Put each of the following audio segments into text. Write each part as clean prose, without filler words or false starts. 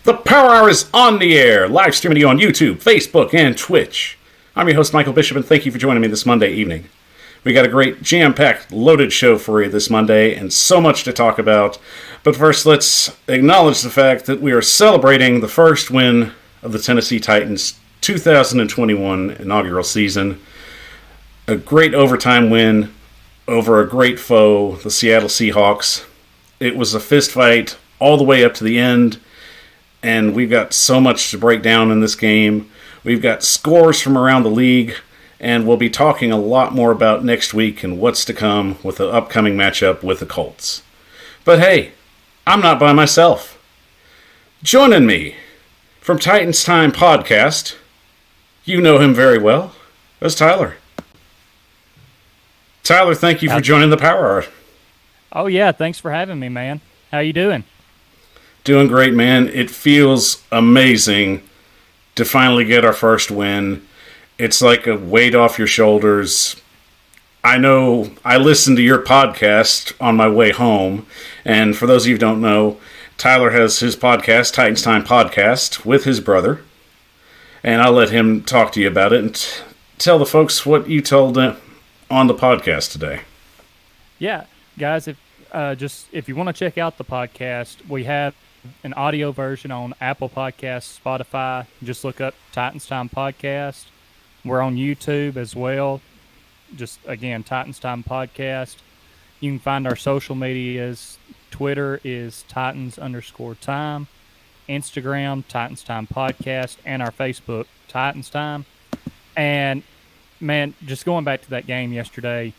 The Power Hour is on the air, live streaming you on YouTube, Facebook, and Twitch. I'm your host, Michael Bishop, and thank you for joining me this Monday evening. We got a great jam-packed, loaded show for you this Monday, and so much to talk about. But first, let's acknowledge the fact that we are celebrating the first win of the Tennessee Titans' 2021 inaugural season. A great overtime win over a great foe, the Seattle Seahawks. It was a fist fight all the way up to the end. And we've got so much to break down in this game. We've got scores from around the league, and we'll be talking a lot more about next week and what's to come with the upcoming matchup with the Colts. But hey, I'm not by myself. Joining me from Titans Time Podcast, you know him very well, that's Tyler. Tyler, thank you for joining the Power Hour. Oh yeah, thanks for having me, man. How you doing? Doing great, man. It feels amazing to finally get our first win. It's like a weight off your shoulders. I know I listened to your podcast on my way home, and for those of you who don't know, Tyler has his podcast, Titans Time Podcast, with his brother, and I'll let him talk to you about it and tell the folks what you told them on the podcast today. Yeah, guys, if you want to check out the podcast, we have an audio version on Apple Podcasts, Spotify. Just look up Titans Time Podcast. We're on YouTube as well. Just, again, Titans Time Podcast. You can find our social medias. Twitter is Titans_time. Instagram, Titans Time Podcast. And our Facebook, Titans Time. And, man, just going back to that game yesterday,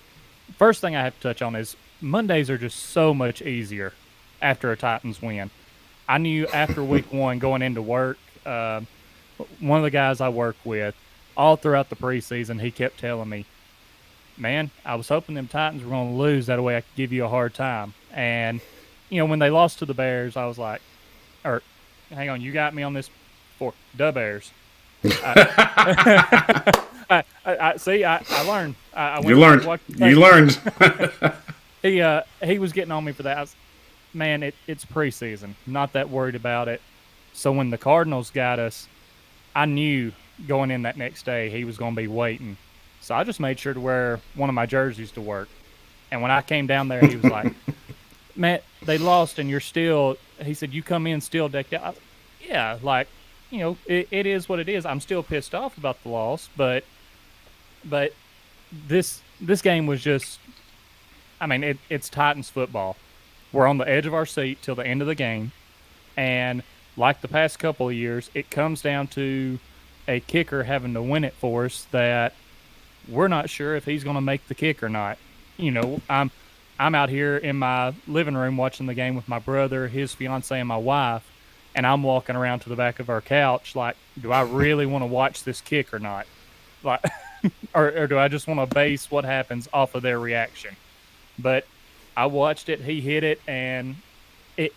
first thing I have to touch on is Mondays are just so much easier after a Titans win. I knew after week one going into work, one of the guys I work with, all throughout the preseason, he kept telling me, man, I was hoping them Titans were going to lose. That way I could give you a hard time. And, you know, when they lost to the Bears, I was like, hang on, you got me on this for the Bears. I learned. You learned. He was getting on me for that. Man, it's preseason. Not that worried about it. So when the Cardinals got us, I knew going in that next day he was going to be waiting. So I just made sure to wear one of my jerseys to work. And when I came down there, he was like, man, they lost and you're still, he said, you come in still decked out. Yeah, like, you know, it is what it is. I'm still pissed off about the loss, but this game was just, I mean, it's Titans football. We're on the edge of our seat till the end of the game. And like the past couple of years, it comes down to a kicker having to win it for us that we're not sure if he's going to make the kick or not. You know, I'm out here in my living room watching the game with my brother, his fiance, and my wife, and I'm walking around to the back of our couch like, do I really want to watch this kick or not? Like, or do I just want to base what happens off of their reaction? But I watched it, he hit it, and it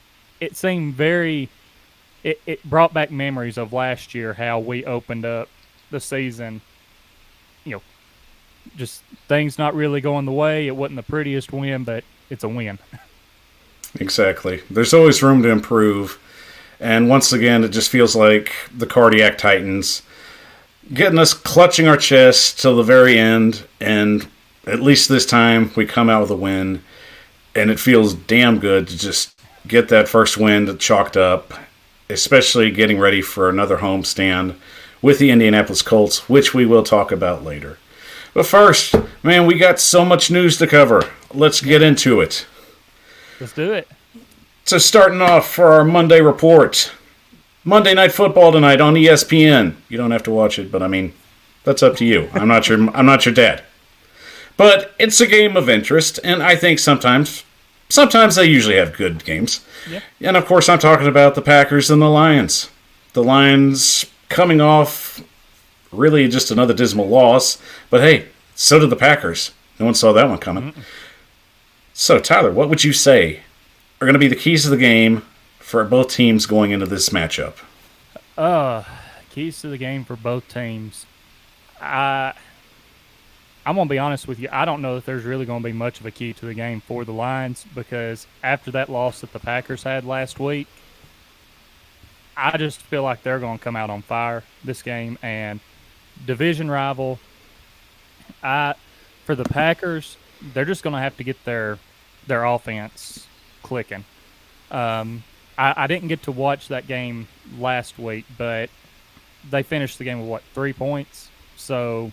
seemed very – it brought back memories of last year, how we opened up the season, you know, just things not really going the way. It wasn't the prettiest win, but it's a win. Exactly. There's always room to improve. And once again, it just feels like the Cardiac Titans getting us clutching our chests till the very end, and at least this time we come out with a win. And it feels damn good to just get that first win chalked up, especially getting ready for another homestand with the Indianapolis Colts, which we will talk about later. But first, man, we got so much news to cover. Let's get into it. Let's do it. So starting off for our Monday report. Monday Night Football tonight on ESPN. You don't have to watch it, but I mean, that's up to you. I'm not your dad. But it's a game of interest, and I think sometimes they usually have good games. Yeah. And, of course, I'm talking about the Packers and the Lions. The Lions coming off really just another dismal loss. But, hey, so did the Packers. No one saw that one coming. Mm-mm. So, Tyler, what would you say are going to be the keys to the game for both teams going into this matchup? Keys to the game for both teams. I'm going to be honest with you. I don't know if there's really going to be much of a key to the game for the Lions, because after that loss that the Packers had last week, I just feel like they're going to come out on fire this game. And division rival, for the Packers, they're just going to have to get their offense clicking. I didn't get to watch that game last week, but they finished the game with 3 points. So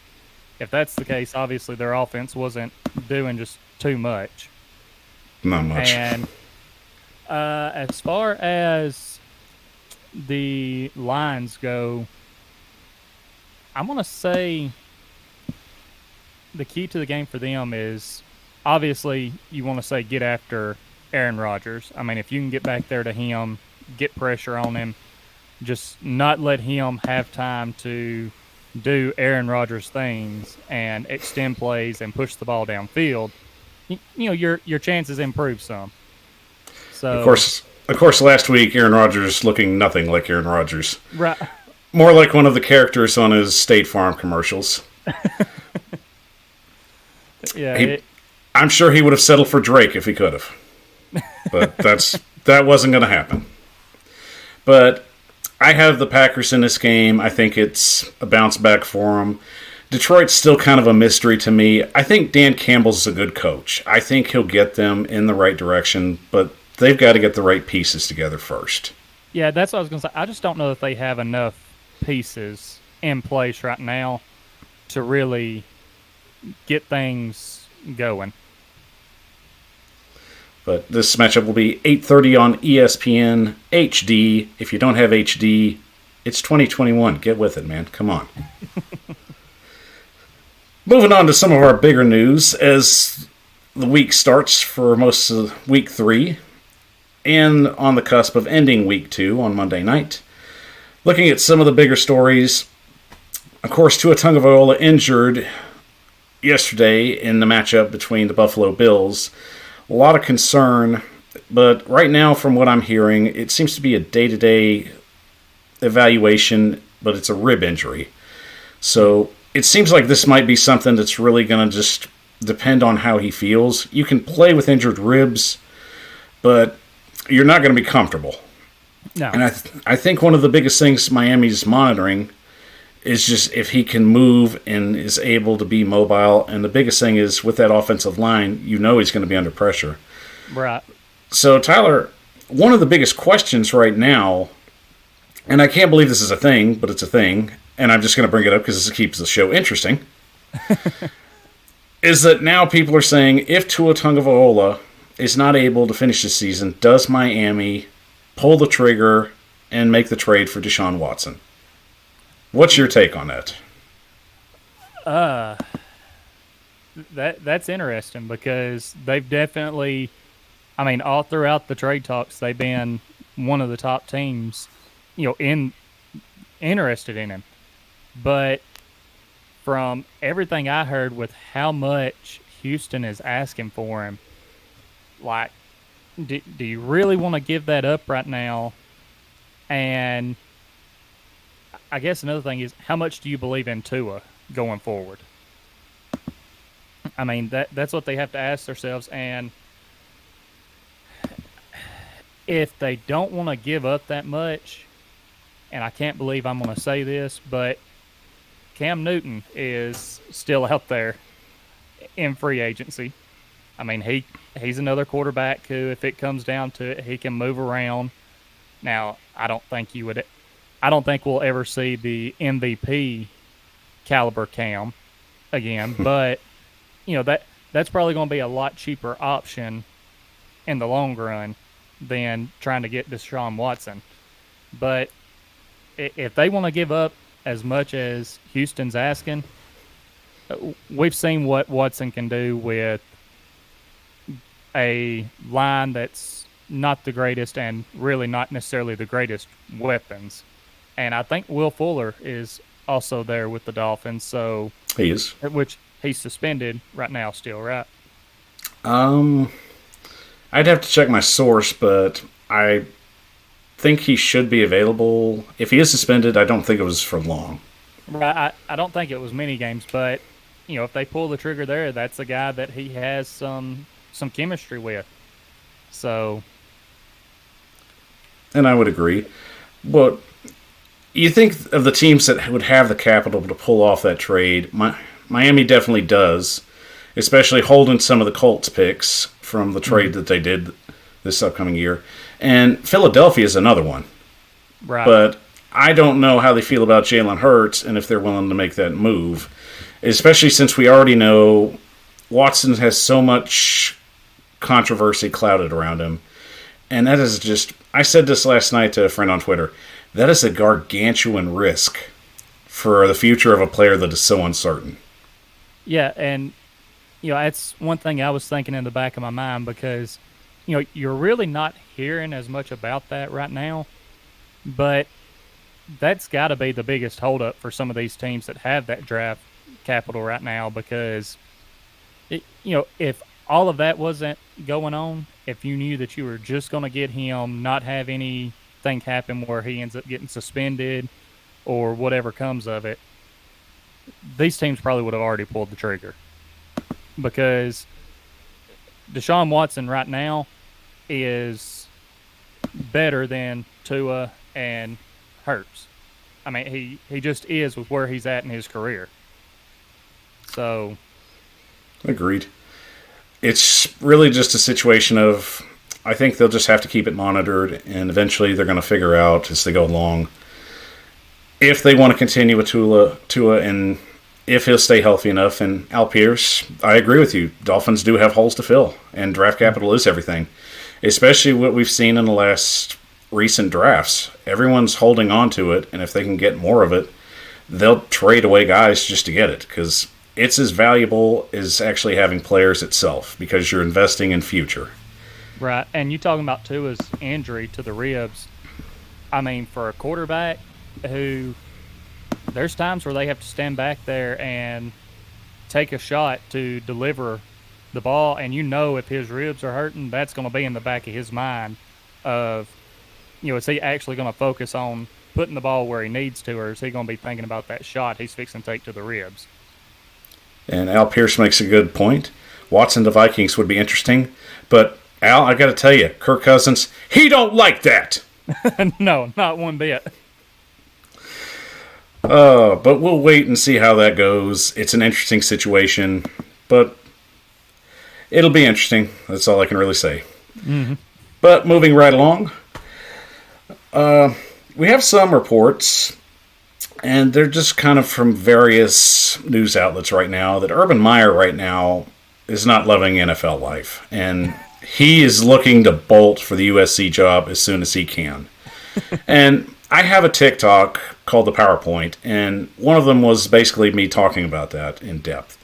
if that's the case, obviously their offense wasn't doing just too much. Not much. And as far as the lines go, I'm going to say the key to the game for them is obviously you want to say get after Aaron Rodgers. I mean, if you can get back there to him, get pressure on him, just not let him have time to do Aaron Rodgers things and extend plays and push the ball downfield, your chances improve some. So Of course, last week Aaron Rodgers looking nothing like Aaron Rodgers. Right. More like one of the characters on his State Farm commercials. Yeah. I'm sure he would have settled for Drake if he could have. But that wasn't going to happen. But I have the Packers in this game. I think it's a bounce back for them. Detroit's still kind of a mystery to me. I think Dan Campbell's a good coach. I think he'll get them in the right direction, but they've got to get the right pieces together first. Yeah, that's what I was going to say. I just don't know if they have enough pieces in place right now to really get things going. But this matchup will be 8:30 on ESPN HD. If you don't have HD, it's 2021. Get with it, man. Come on. Moving on to some of our bigger news as the week starts for most of week 3 and on the cusp of ending week 2 on Monday night. Looking at some of the bigger stories, of course, Tonga Viola injured yesterday in the matchup between the Buffalo Bills. A lot of concern, but right now, from what I'm hearing, it seems to be a day-to-day evaluation, but it's a rib injury. So it seems like this might be something that's really going to just depend on how he feels. You can play with injured ribs, but you're not going to be comfortable. No. And I think one of the biggest things Miami's monitoring is just if he can move and is able to be mobile. And the biggest thing is with that offensive line, he's going to be under pressure. Right. So, Tyler, one of the biggest questions right now, and I can't believe this is a thing, but it's a thing, and I'm just going to bring it up because this keeps the show interesting, is that now people are saying if Tua Tagovailoa is not able to finish the season, does Miami pull the trigger and make the trade for Deshaun Watson? What's your take on that? That's interesting because they've definitely, I mean, all throughout the trade talks, they've been one of the top teams, interested in him. But from everything I heard with how much Houston is asking for him, like, do you really want to give that up right now? And I guess another thing is, how much do you believe in Tua going forward? I mean, that's what they have to ask themselves. And if they don't want to give up that much, and I can't believe I'm going to say this, but Cam Newton is still out there in free agency. I mean, he's another quarterback who, if it comes down to it, he can move around. Now, I don't think we'll ever see the MVP caliber Cam again, but that's probably going to be a lot cheaper option in the long run than trying to get Deshaun Watson. But if they want to give up as much as Houston's asking, we've seen what Watson can do with a line that's not the greatest and really not necessarily the greatest weapons. And I think Will Fuller is also there with the Dolphins. So he is, which he's suspended right now still, right? I'd have to check my source, but I think he should be available. If he is suspended, I don't think it was for long. Right. I don't think it was many games, but if they pull the trigger there, that's a guy that he has some chemistry with. So, and I would agree. Well, you think of the teams that would have the capital to pull off that trade. Miami definitely does, especially holding some of the Colts picks from the trade that they did this upcoming year. And Philadelphia is another one. Right. But I don't know how they feel about Jalen Hurts and if they're willing to make that move, especially since we already know Watson has so much controversy clouded around him. And that is just, I said this last night to a friend on Twitter, that is a gargantuan risk for the future of a player that is so uncertain. Yeah, and, that's one thing I was thinking in the back of my mind because, you're really not hearing as much about that right now, but that's got to be the biggest holdup for some of these teams that have that draft capital right now because, if all of that wasn't going on, if you knew that you were just going to get him, not have anything happen where he ends up getting suspended or whatever comes of it, these teams probably would have already pulled the trigger because Deshaun Watson right now is better than Tua and Hurts. I mean, he just is with where he's at in his career. So, agreed. It's really just a situation of, I think they'll just have to keep it monitored, and eventually they're going to figure out as they go along if they want to continue with Tua and if he'll stay healthy enough. And Al Pierce, I agree with you. Dolphins do have holes to fill, and draft capital is everything, especially what we've seen in the last recent drafts. Everyone's holding on to it, and if they can get more of it, they'll trade away guys just to get it because it's as valuable as actually having players itself because you're investing in future. Right, and you talking about Tua's injury to the ribs. I mean, for a quarterback who there's times where they have to stand back there and take a shot to deliver the ball, and if his ribs are hurting, that's going to be in the back of his mind of, is he actually going to focus on putting the ball where he needs to, or is he going to be thinking about that shot he's fixing to take to the ribs? And Al Pierce makes a good point. Watson to Vikings would be interesting. But, Al, I got to tell you, Kirk Cousins, he don't like that. No, not one bit. But we'll wait and see how that goes. It's an interesting situation. But it'll be interesting. That's all I can really say. Mm-hmm. But moving right along, we have some reports, and they're just kind of from various news outlets right now, that Urban Meyer right now is not loving NFL life. And he is looking to bolt for the USC job as soon as he can. And I have a TikTok called The PowerPoint, and one of them was basically me talking about that in depth.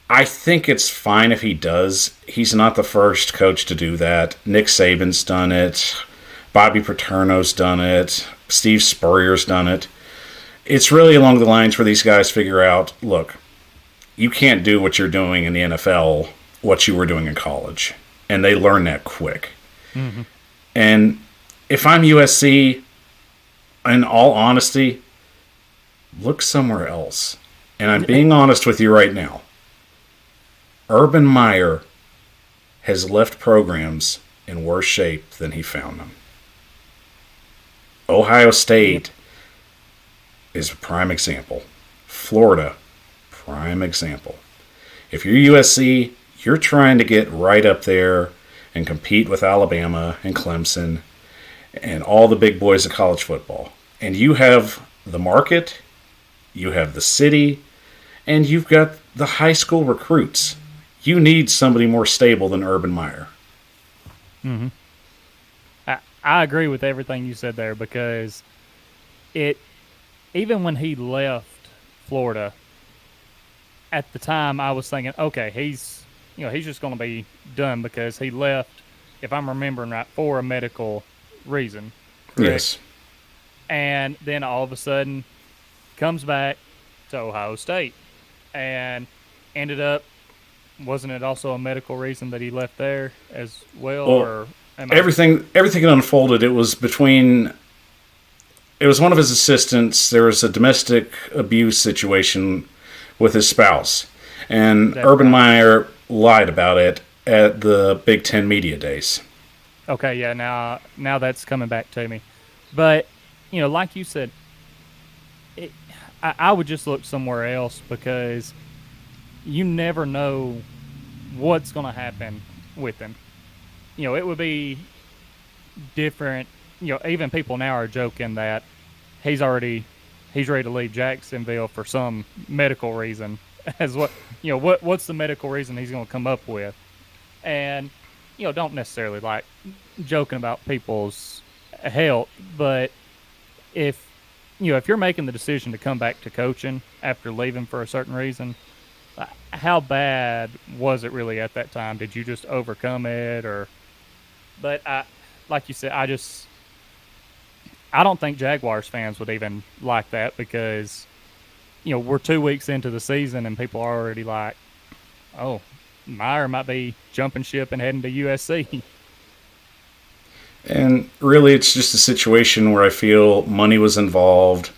I think it's fine if he does. He's not the first coach to do that. Nick Saban's done it. Bobby Paterno's done it. Steve Spurrier's done it. It's really along the lines where these guys figure out, look, you can't do what you're doing in the NFL, what you were doing in college. And they learn that quick. Mm-hmm. And if I'm USC, in all honesty, look somewhere else. And I'm being honest with you right now. Urban Meyer has left programs in worse shape than he found them. Ohio State is a prime example. Florida, prime example. If you're USC, you're trying to get right up there and compete with Alabama and Clemson and all the big boys of college football. And you have the market, you have the city, and you've got the high school recruits. You need somebody more stable than Urban Meyer. Mm-hmm. I agree with everything you said there because even when he left Florida, at the time I was thinking, okay, he's just going to be done because he left, if I'm remembering right, for a medical reason. Correct? Yes. And then all of a sudden comes back to Ohio State and ended up, wasn't it also a medical reason that he left there as well? Or everything unfolded. It was one of his assistants. There was a domestic abuse situation with his spouse. And Urban Meyer lied about it at the Big Ten Media Days. Okay, yeah, now that's coming back to me. But like you said, I would just look somewhere else because you never know what's going to happen with him. It would be different. Even people now are joking that he's ready to leave Jacksonville for some medical reason. As what's the medical reason he's going to come up with? And don't necessarily like joking about people's health, but if you're making the decision to come back to coaching after leaving for a certain reason, how bad was it really at that time? Did you just overcome it, or? But like you said, I don't think Jaguars fans would even like that because, we're 2 weeks into the season and people are already like, oh, Meyer might be jumping ship and heading to USC. And really, it's just a situation where I feel money was involved.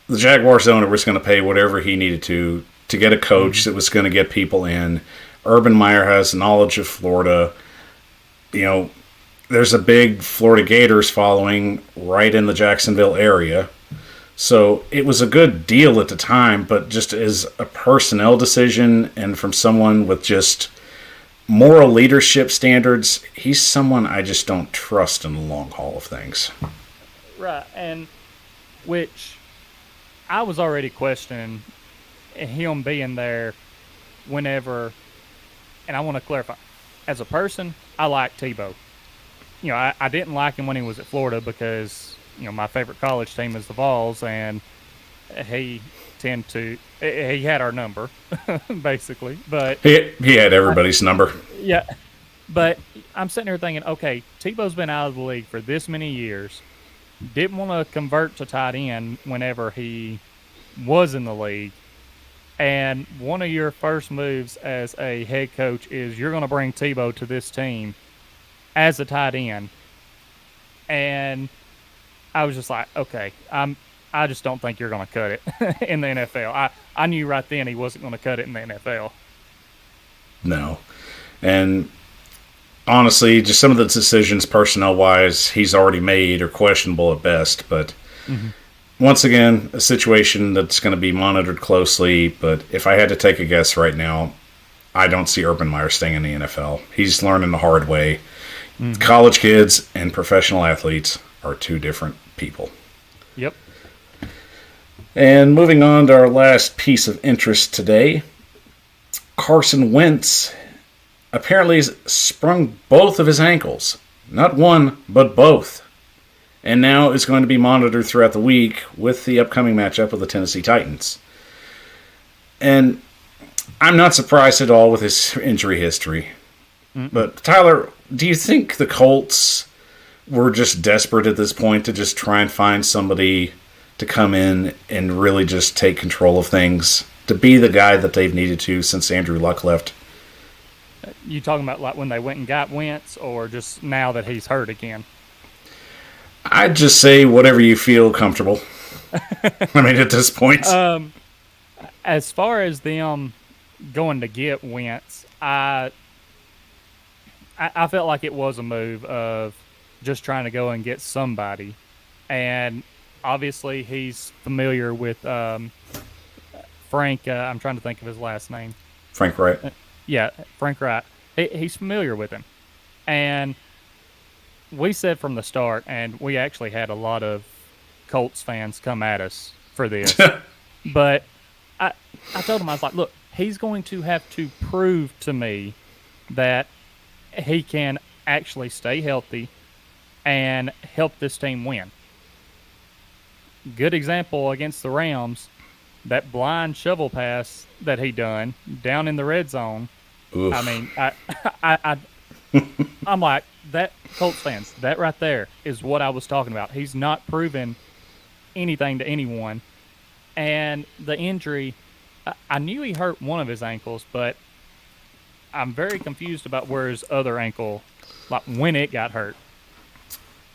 The Jaguars owner was going to pay whatever he needed to get a coach that was going to get people in. Urban Meyer has knowledge of Florida. There's a big Florida Gators following right in the Jacksonville area. So it was a good deal at the time, but just as a personnel decision and from someone with just moral leadership standards, he's someone I just don't trust in the long haul of things. Right, and which I was already questioning him being there whenever, and I want to clarify, as a person, I like Tebow. I didn't like him when he was at Florida because, my favorite college team is the Vols, and he had our number, basically. But he had everybody's number. Yeah. But I'm sitting here thinking, okay, Tebow's been out of the league for this many years, didn't want to convert to tight end whenever he was in the league, and one of your first moves as a head coach is you're going to bring Tebow to this team as a tight end. And I was just like, okay, I just don't think you're going to cut it in the NFL. I knew right then he wasn't going to cut it in the NFL. No. And honestly, just some of the decisions personnel-wise he's already made are questionable at best. But once again, a situation that's going to be monitored closely. But if I had to take a guess right now, I don't see Urban Meyer staying in the NFL. He's learning the hard way. College kids and professional athletes are two different people. Yep. And moving on to our last piece of interest today, Carson Wentz apparently has sprung both of his ankles. Not one, but both. And now is going to be monitored throughout the week with the upcoming matchup of the Tennessee Titans. And I'm not surprised at all with his injury history. But Tyler, do you think the Colts were just desperate at this point to just try and find somebody to come in and really just take control of things, to be the guy that they've needed to since Andrew Luck left? You talking about like when they went and got Wentz, or just now that he's hurt again? I'd just say whatever you feel comfortable. I mean, at this point. As far as them going to get Wentz, I felt like it was a move of just trying to go and get somebody. And obviously he's familiar with Frank. I'm trying to think of his last name. Frank Wright. Yeah, Frank Wright. He's familiar with him. And we said from the start, and we actually had a lot of Colts fans come at us for this. But I told him, I was like, look, he's going to have to prove to me that he can actually stay healthy and help this team win. Good example against the Rams, that blind shovel pass that he done down in the red zone. Oof. I mean, I'm like, that Colts fans, that right there is what I was talking about. He's not proven anything to anyone. And the injury, I knew he hurt one of his ankles, but I'm very confused about where his other ankle, like when it got hurt.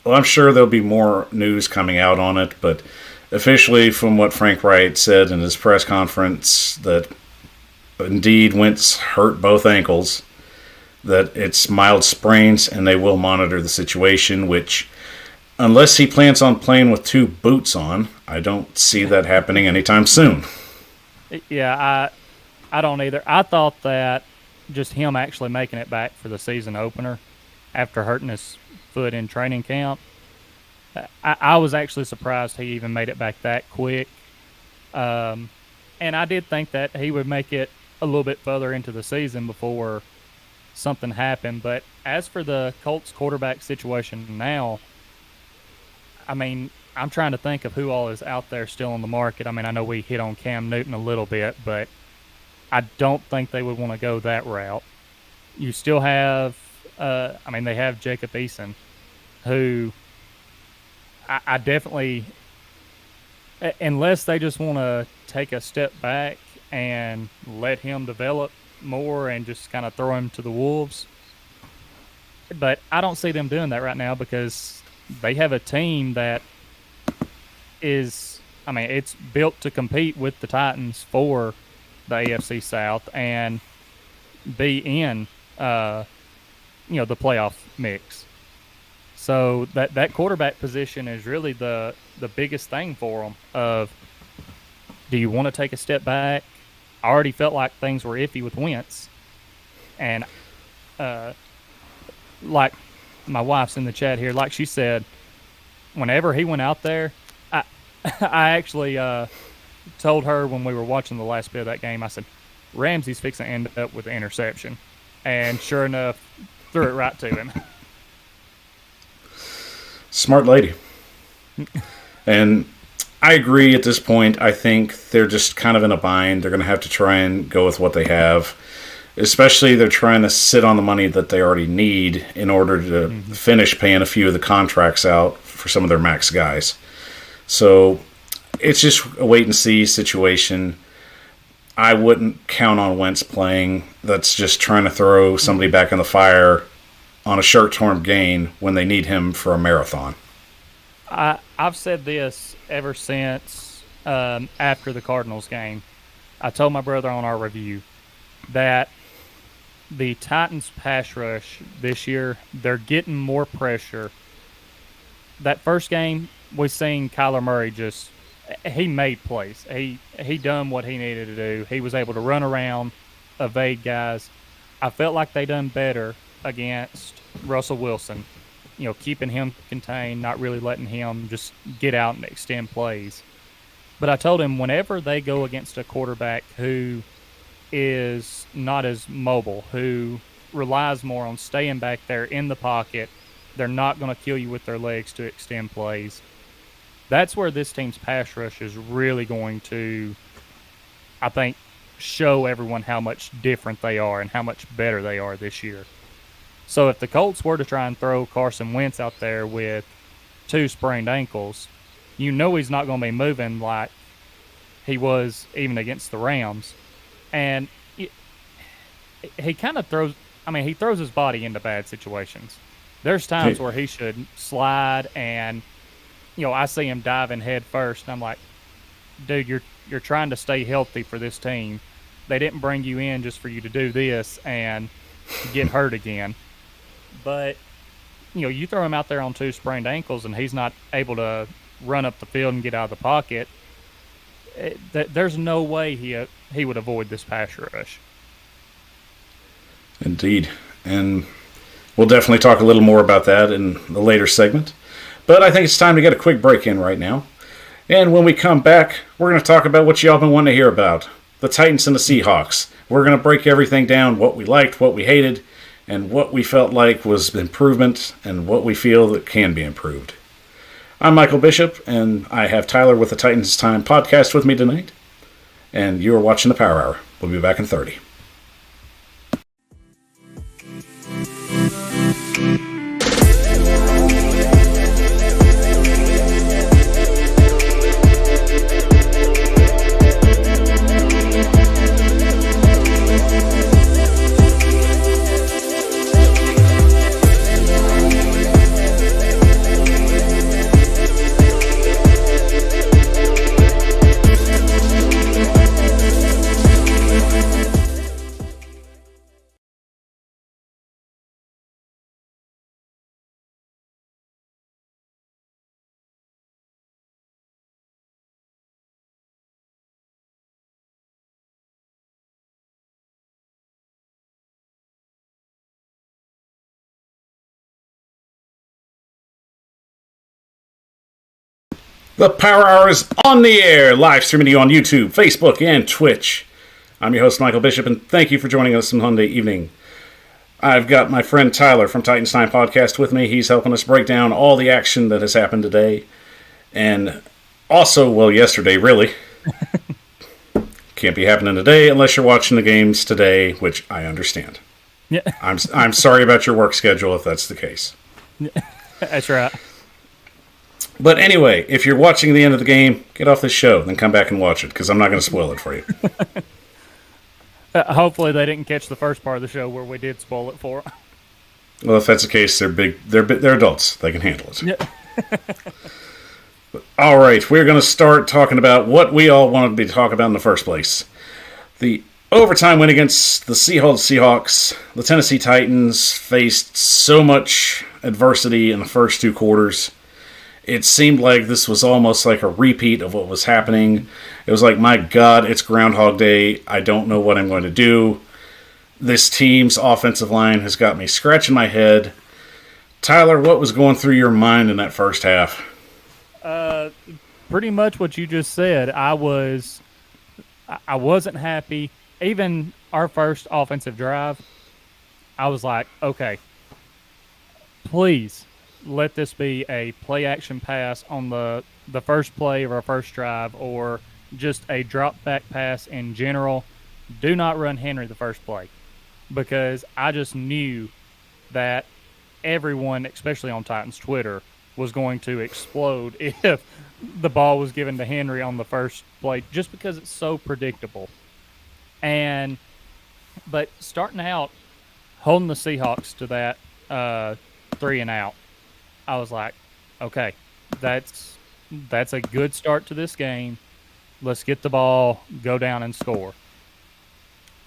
Well, I'm sure there'll be more news coming out on it, but officially from what Frank Wright said in his press conference, that indeed Wentz hurt both ankles, that it's mild sprains and they will monitor the situation, which unless he plans on playing with 2 boots on, I don't see that happening anytime soon. Yeah, I don't either. I thought that just him actually making it back for the season opener after hurting his foot in training camp, I was actually surprised he even made it back that quick. And I did think that he would make it a little bit further into the season before something happened. But as for the Colts quarterback situation now, I mean, I'm trying to think of who all is out there still on the market. I mean, I know we hit on Cam Newton a little bit, but I don't think they would want to go that route. You still have, they have Jacob Eason, who I definitely, unless they just want to take a step back and let him develop more and just kind of throw him to the wolves. But I don't see them doing that right now because they have a team that is, it's built to compete with the Titans for the AFC South and be in, the playoff mix. So that quarterback position is really the biggest thing for them. Of, do you want to take a step back? I already felt like things were iffy with Wentz, and like my wife's in the chat here, like she said, whenever he went out there, I actually told her when we were watching the last bit of that game, I said, Ramsey's fixing to end up with an interception, and sure enough, threw it right to him. Smart lady. And I agree at this point. I think they're just kind of in a bind. They're going to have to try and go with what they have. Especially they're trying to sit on the money that they already need in order to finish paying a few of the contracts out for some of their max guys. So it's just a wait-and-see situation. I wouldn't count on Wentz playing. That's just trying to throw somebody back in the fire on a short-term gain when they need him for a marathon. I've said this ever since after the Cardinals game. I told my brother on our review that the Titans pass rush this year, they're getting more pressure. That first game, we seen Kyler Murray he made plays. He done what he needed to do. He was able to run around, evade guys. I felt like they done better against Russell Wilson, keeping him contained, not really letting him just get out and extend plays. But I told him whenever they go against a quarterback who is not as mobile, who relies more on staying back there in the pocket, they're not going to kill you with their legs to extend plays. That's where this team's pass rush is really going to, I think, show everyone how much different they are and how much better they are this year. So if the Colts were to try and throw Carson Wentz out there with 2 sprained ankles, he's not going to be moving like he was even against the Rams. And he kind of throws his body into bad situations. There's times where he should slide and, I see him diving head first. And I'm like, dude, you're trying to stay healthy for this team. They didn't bring you in just for you to do this and get hurt again. But, you throw him out there on 2 sprained ankles and he's not able to run up the field and get out of the pocket, there's no way he would avoid this pass rush. Indeed. And we'll definitely talk a little more about that in the later segment. But I think it's time to get a quick break in right now. And when we come back, we're going to talk about what y'all been wanting to hear about. The Titans and the Seahawks. We're going to break everything down, what we liked, what we hated, and what we felt like was improvement, and what we feel that can be improved. I'm Michael Bishop, and I have Tyler with the Titans Time podcast with me tonight. And you are watching the Power Hour. We'll be back in 30. The Power Hour is on the air, live streaming to you on YouTube, Facebook, and Twitch. I'm your host, Michael Bishop, and thank you for joining us on Monday evening. I've got my friend Tyler from Titans Time Podcast with me. He's helping us break down all the action that has happened today. And also, well, yesterday, really. Can't be happening today unless you're watching the games today, which I understand. Yeah. I'm sorry about your work schedule if that's the case. That's right. But anyway, if you're watching the end of the game, get off this show, then come back and watch it, because I'm not going to spoil it for you. Hopefully they didn't catch the first part of the show where we did spoil it for them. Well, if that's the case, they're adults. They can handle it. Yeah. All right, we're going to start talking about what we all wanted to talk about in the first place. The overtime win against the Seahawks. The Tennessee Titans faced so much adversity in the first two quarters. It seemed like this was almost like a repeat of what was happening. It was like, my God, it's Groundhog Day. I don't know what I'm going to do. This team's offensive line has got me scratching my head. Tyler, what was going through your mind in that first half? Pretty much what you just said. I wasn't happy. Even our first offensive drive, I was like, okay, please let this be a play-action pass on the first play of our first drive, or just a drop-back pass in general. Do not run Henry the first play, because I just knew that everyone, especially on Titans Twitter, was going to explode if the ball was given to Henry on the first play, just because it's so predictable. But starting out, holding the Seahawks to that 3-and-out, I was like, okay, that's a good start to this game. Let's get the ball, go down and score.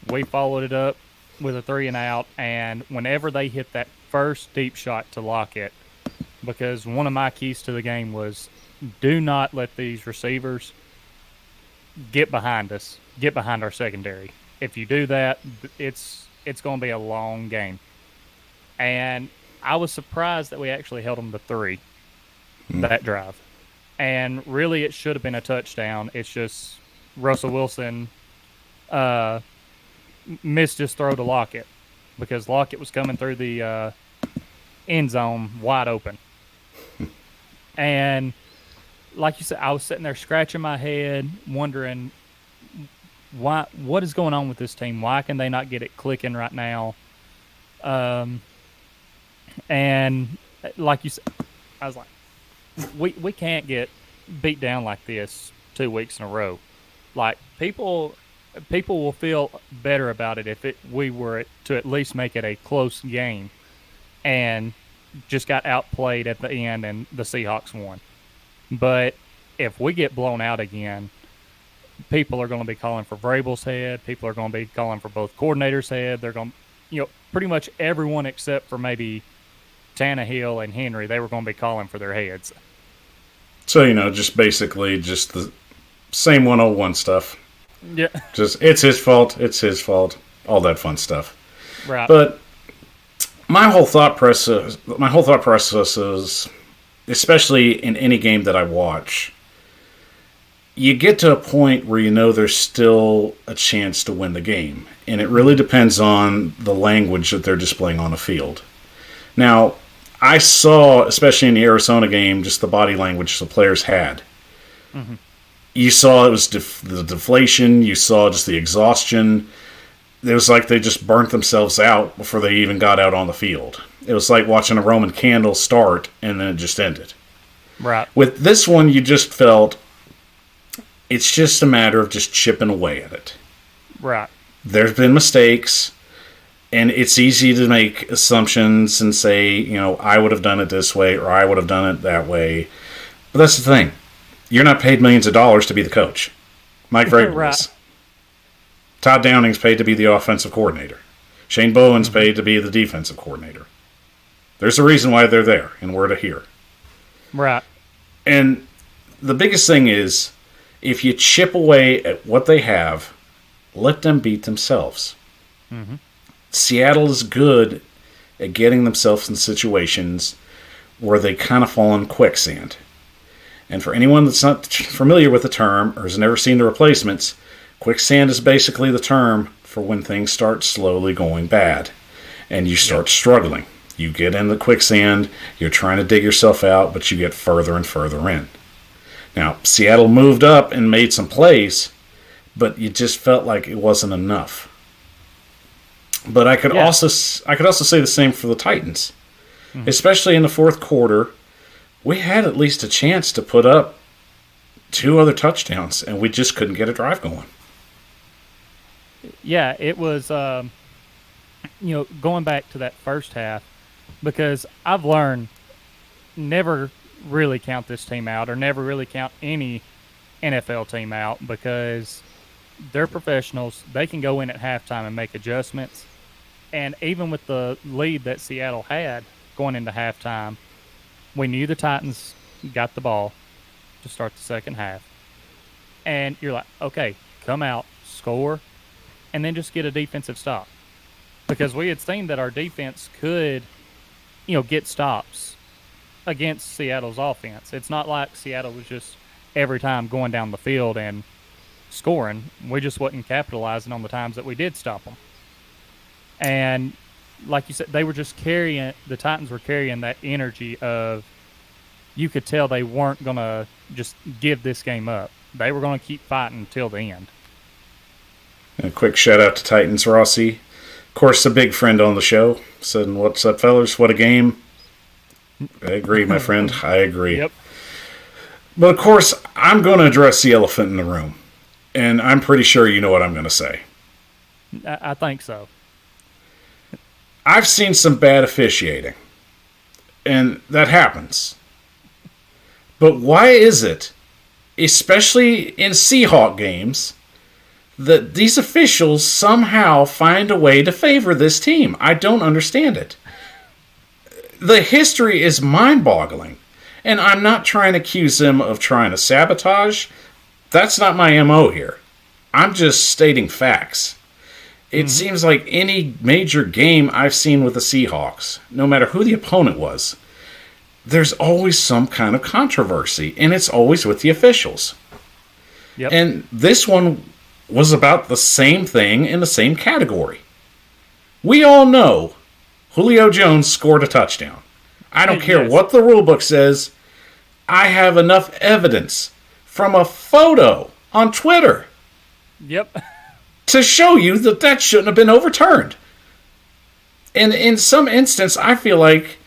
We followed it up with a 3-and-out, and whenever they hit that first deep shot to Lockett, because one of my keys to the game was, do not let these receivers get behind us, get behind our secondary. If you do that, it's going to be a long game. And I was surprised that we actually held them to 3 that drive. And really, it should have been a touchdown. It's just Russell Wilson missed his throw to Lockett, because Lockett was coming through the end zone wide open. And like you said, I was sitting there scratching my head, wondering what is going on with this team? Why can they not get it clicking right now? And like you said, I was like, we can't get beat down like this 2 weeks in a row. Like, people will feel better about it if we were to at least make it a close game and just got outplayed at the end and the Seahawks won. But if we get blown out again, people are going to be calling for Vrabel's head. People are going to be calling for both coordinators' head. They're going to, pretty much everyone except for maybe Tannehill and Henry, they were going to be calling for their heads. So, just basically just the same 101 stuff. Yeah. Just, it's his fault, all that fun stuff. Right. But my whole thought process is, especially in any game that I watch, you get to a point where there's still a chance to win the game. And it really depends on the language that they're displaying on the field. Now, I saw, especially in the Arizona game, just the body language the players had. Mm-hmm. You saw it was the deflation. You saw just the exhaustion. It was like they just burnt themselves out before they even got out on the field. It was like watching a Roman candle start and then it just ended. Right. With this one, you just felt it's just a matter of just chipping away at it. Right. There's been mistakes, and it's easy to make assumptions and say, I would have done it this way or I would have done it that way. But that's the thing. You're not paid millions of dollars to be the coach. Mike Vrabel Right. is. Todd Downing's paid to be the offensive coordinator. Shane Bowen's paid to be the defensive coordinator. There's a reason why they're there, and we're to here. Right. And the biggest thing is, if you chip away at what they have, let them beat themselves. Mm-hmm. Seattle is good at getting themselves in situations where they kind of fall in quicksand. And for anyone that's not familiar with the term or has never seen the replacements, quicksand is basically the term for when things start slowly going bad and you start struggling. You get in the quicksand, you're trying to dig yourself out, but you get further and further in. Now, Seattle moved up and made some plays, but you just felt like it wasn't enough. But I could also say the same for the Titans. Mm-hmm. Especially in the fourth quarter, we had at least a chance to put up 2 other touchdowns, and we just couldn't get a drive going. Yeah, it was, going back to that first half, because I've learned never really count this team out or never really count any NFL team out because they're professionals. They can go in at halftime and make adjustments. And even with the lead that Seattle had going into halftime, we knew the Titans got the ball to start the second half. And you're like, okay, come out, score, and then just get a defensive stop. Because we had seen that our defense could, get stops against Seattle's offense. It's not like Seattle was just every time going down the field and scoring. We just wasn't capitalizing on the times that we did stop them. And like you said, they were just the Titans were carrying that energy of, you could tell they weren't going to just give this game up. They were going to keep fighting till the end. A quick shout out to Titans Rossi. Of course, a big friend on the show. Said, "What's up, fellas? What a game." I agree, my friend. I agree. Yep. But of course, I'm going to address the elephant in the room. And I'm pretty sure you know what I'm going to say. I think so. I've seen some bad officiating. And that happens. But why is it, especially in Seahawk games, that these officials somehow find a way to favor this team? I don't understand it. The history is mind-boggling. And I'm not trying to accuse them of trying to sabotage. That's not my MO here. I'm just stating facts. It seems like any major game I've seen with the Seahawks, no matter who the opponent was, there's always some kind of controversy, and it's always with the officials. Yep. And this one was about the same thing in the same category. We all know Julio Jones scored a touchdown. I don't care what the rule book says. I have enough evidence from a photo on Twitter to show you that shouldn't have been overturned. And in some instance, I feel like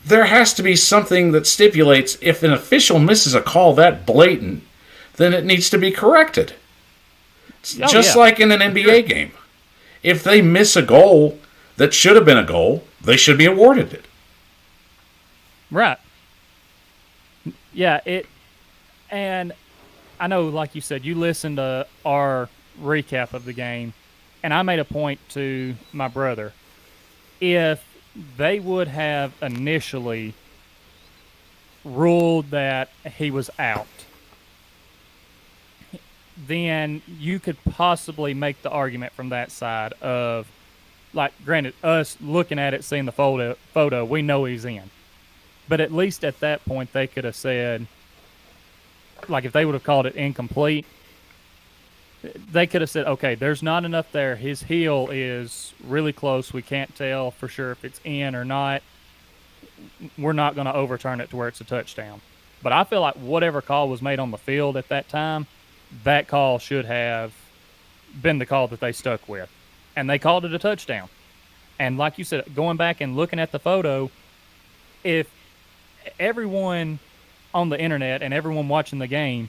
there has to be something that stipulates if an official misses a call that blatant, then it needs to be corrected. Like in an NBA game. If they miss a goal that should have been a goal, they should be awarded it. Right. Yeah, and I know, like you said, you listened to our recap of the game, and I made a point to my brother. If they would have initially ruled that he was out, then you could possibly make the argument from that side of, like, granted, us looking at it, seeing the photo, we know he's in. But at least at that point, they could have said, like, if they would have called it incomplete, they could have said, okay, there's not enough there. His heel is really close. We can't tell for sure if it's in or not. We're not going to overturn it to where it's a touchdown. But I feel like whatever call was made on the field at that time, that call should have been the call that they stuck with. And they called it a touchdown. And like you said, going back and looking at the photo, if everyone on the internet and everyone watching the game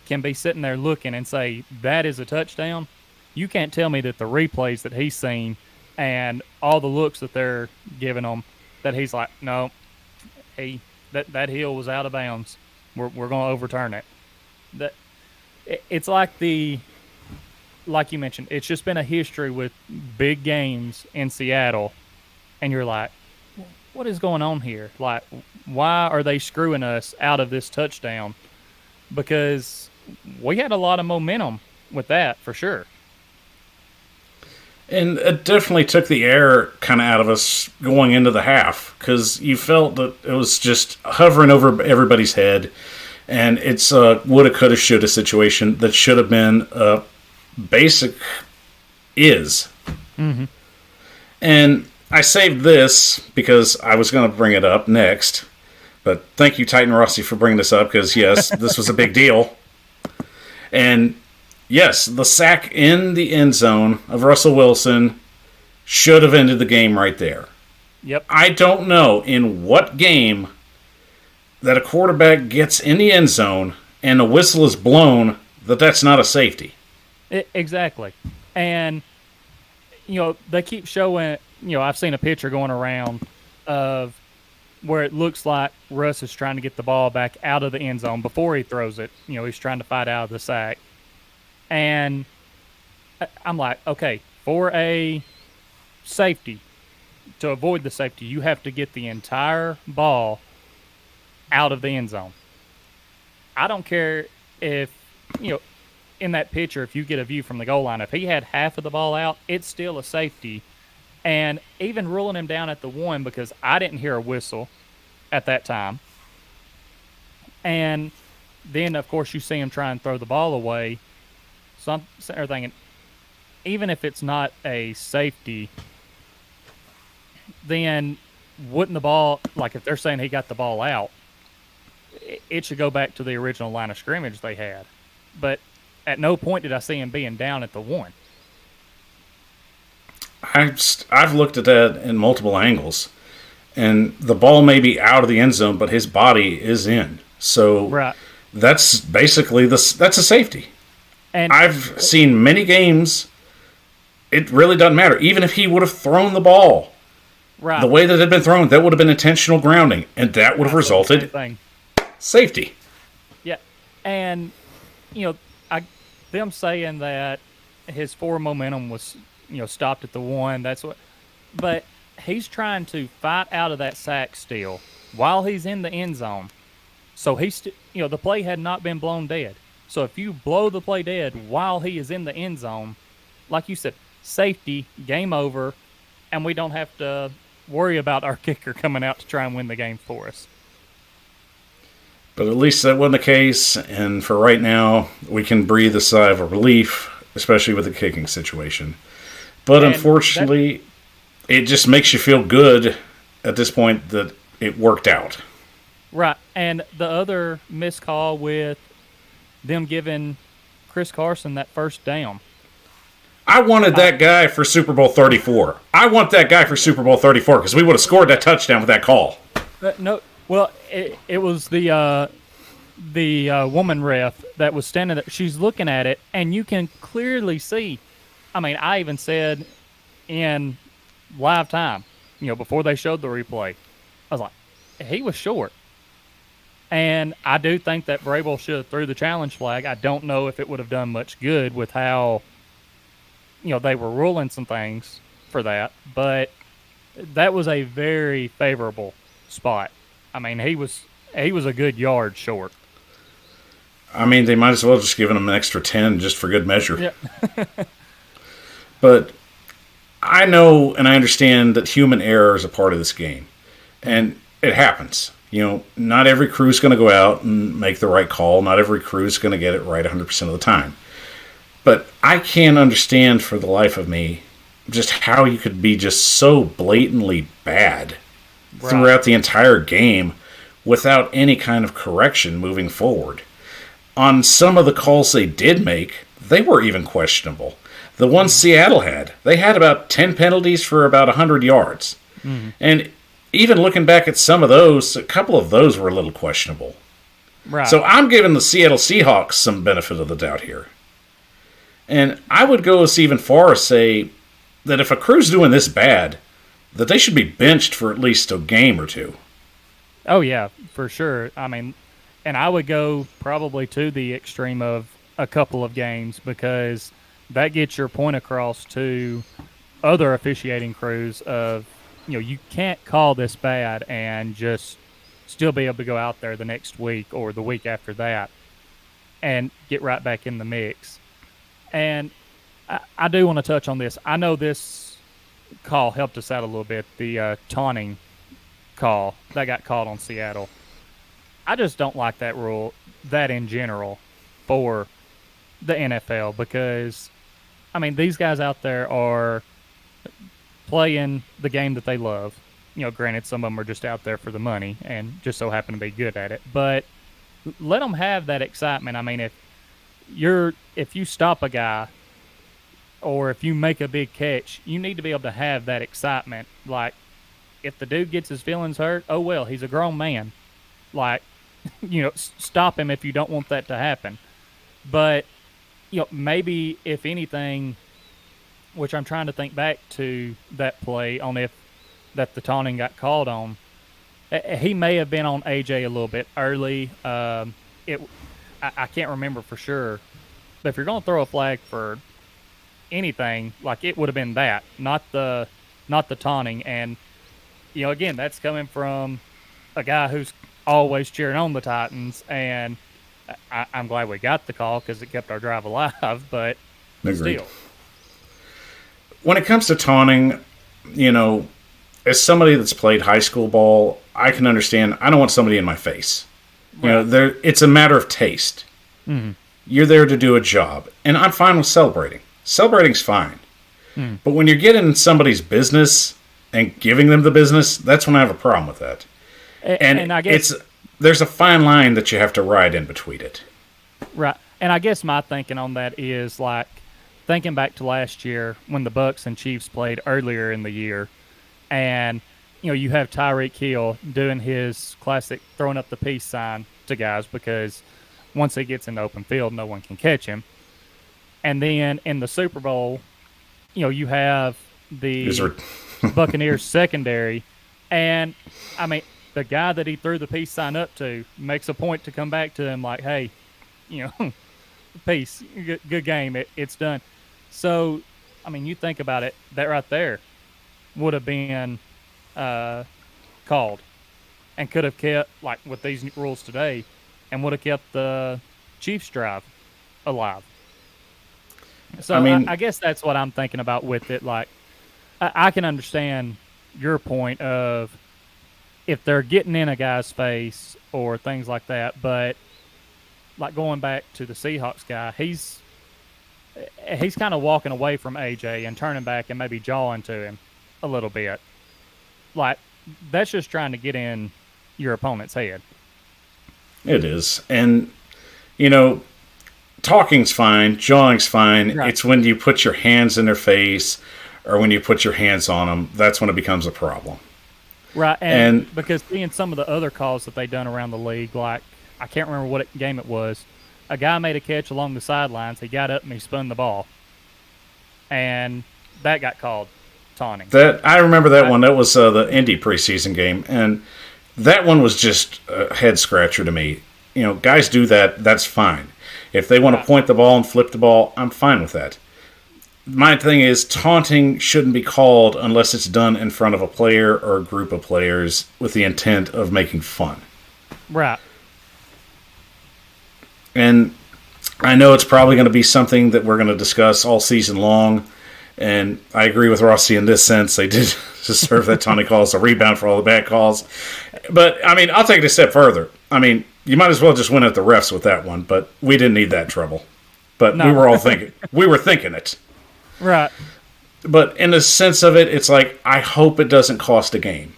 can be sitting there looking and say, that is a touchdown, you can't tell me that the replays that he's seen and all the looks that they're giving him, that he's like, no, that heel was out of bounds. We're going to overturn it. It's like like you mentioned, it's just been a history with big games in Seattle, and you're like, what is going on here? Like, why are they screwing us out of this touchdown? Because we had a lot of momentum with that, for sure. And it definitely took the air kind of out of us going into the half, because you felt that it was just hovering over everybody's head. And it's a woulda, coulda, shoulda situation that should have been a basic is. Mm-hmm. And I saved this because I was going to bring it up next. But thank you, Titan Rossi, for bringing this up because, yes, this was a big deal. And, yes, the sack in the end zone of Russell Wilson should have ended the game right there. Yep. I don't know in what game that a quarterback gets in the end zone and a whistle is blown that's not a safety. Exactly. And, they keep showing, I've seen a picture going around of where it looks like Russ is trying to get the ball back out of the end zone before he throws it. He's trying to fight out of the sack. And I'm like, okay, for a safety, to avoid the safety, you have to get the entire ball out of the end zone. I don't care if, in that picture, if you get a view from the goal line, if he had half of the ball out, it's still a safety. And even ruling him down at the 1 because I didn't hear a whistle at that time. And then, of course, you see him try and throw the ball away. So I'm thinking, even if it's not a safety, then wouldn't the ball, like if they're saying he got the ball out, it should go back to the original line of scrimmage they had. But at no point did I see him being down at the 1. I've looked at that in multiple angles, and the ball may be out of the end zone, but his body is in. So right. That's basically that's a safety. And I've seen many games. It really doesn't matter. Even if he would have thrown the ball right. the way that it had been thrown, that would have been intentional grounding, and that would have resulted safety. Yeah, and them saying that his forward momentum was stopped at the 1. That's what, but he's trying to fight out of that sack still while he's in the end zone. So he's the play had not been blown dead. So if you blow the play dead while he is in the end zone, like you said, safety, game over, and we don't have to worry about our kicker coming out to try and win the game for us. But at least that wasn't the case, and for right now, we can breathe a sigh of relief, especially with the kicking situation. But unfortunately, it just makes you feel good at this point that it worked out. Right, and the other missed call with them giving Chris Carson that first down. I wanted that guy for Super Bowl 34. I want that guy for Super Bowl 34 because we would have scored that touchdown with that call. No, well, it was the woman ref that was standing there. She's looking at it, and you can clearly see. I mean, I even said in live time, before they showed the replay, I was like, he was short. And I do think that Vrabel should have threw the challenge flag. I don't know if it would have done much good with how, they were ruling some things for that. But that was a very favorable spot. I mean, he was a good yard short. I mean, they might as well have just given him an extra 10 just for good measure. Yeah. But I know and I understand that human error is a part of this game. And it happens. Not every crew is going to go out and make the right call. Not every crew is going to get it right 100% of the time. But I can't understand for the life of me just how you could be just so blatantly bad throughout the entire game without any kind of correction moving forward. On some of the calls they did make, they were even questionable. The one Seattle had, they had about 10 penalties for about 100 yards. Mm-hmm. And even looking back at some of those, a couple of those were a little questionable. Right. So I'm giving the Seattle Seahawks some benefit of the doubt here. And I would go as even far as say that if a crew's doing this bad, that they should be benched for at least a game or two. Oh, yeah, for sure. I mean, and I would go probably to the extreme of a couple of games because that gets your point across to other officiating crews of, you can't call this bad and just still be able to go out there the next week or the week after that and get right back in the mix. And I do want to touch on this. I know this call helped us out a little bit, the taunting call that got called on Seattle. I just don't like that rule. that in general for the NFL because, I mean, these guys out there are playing the game that they love. Granted, some of them are just out there for the money and just so happen to be good at it. But let them have that excitement. I mean, if you stop a guy or if you make a big catch, you need to be able to have that excitement. Like, if the dude gets his feelings hurt, oh well, he's a grown man. Like, stop him if you don't want that to happen. But, maybe if anything, which I'm trying to think back to that play on if that the taunting got called on, he may have been on AJ a little bit early. I can't remember for sure. But if you're going to throw a flag for anything, like it would have been that, not the taunting. And, again, that's coming from a guy who's always cheering on the Titans, and I'm glad we got the call because it kept our drive alive, but Agreed. Still. When it comes to taunting, as somebody that's played high school ball, I can understand. I don't want somebody in my face. Right. It's a matter of taste. Mm-hmm. You're there to do a job, and I'm fine with celebrating. Celebrating's fine. Mm. But when you're getting in somebody's business and giving them the business, that's when I have a problem with that. And I guess there's a fine line that you have to ride in between it. Right. And I guess my thinking on that is like thinking back to last year when the Bucks and Chiefs played earlier in the year, and you have Tyreek Hill doing his classic throwing up the peace sign to guys because once he gets in the open field, no one can catch him. And then in the Super Bowl, you have the Buccaneers secondary, and I mean, the guy that he threw the peace sign up to makes a point to come back to him like, hey, peace, good game, it's done. So, I mean, you think about it, that right there would have been called and could have kept, like with these rules today, and would have kept the Chiefs drive alive. So, I guess that's what I'm thinking about with it. Like, I can understand your point of if they're getting in a guy's face or things like that, but like going back to the Seahawks guy, he's kind of walking away from AJ and turning back and maybe jawing to him a little bit. Like, that's just trying to get in your opponent's head. It is. And, talking's fine, jawing's fine. Right. It's when you put your hands in their face or when you put your hands on them, that's when it becomes a problem. Right, and because seeing some of the other calls that they done around the league, like, I can't remember what game it was, a guy made a catch along the sidelines, he got up and he spun the ball, and that got called taunting. I remember that one. That was the Indy preseason game, and that one was just a head-scratcher to me. Guys do that, that's fine. If they want to point the ball and flip the ball, I'm fine with that. My thing is, taunting shouldn't be called unless it's done in front of a player or a group of players with the intent of making fun. Right. And I know it's probably going to be something that we're going to discuss all season long, and I agree with Rossi in this sense. They did deserve that taunting call as a rebound for all the bad calls. But, I mean, I'll take it a step further. I mean, you might as well just win at the refs with that one, but we didn't need that trouble. But no. We were all thinking. We were thinking it. Right. But in the sense of it, it's like, I hope it doesn't cost a game.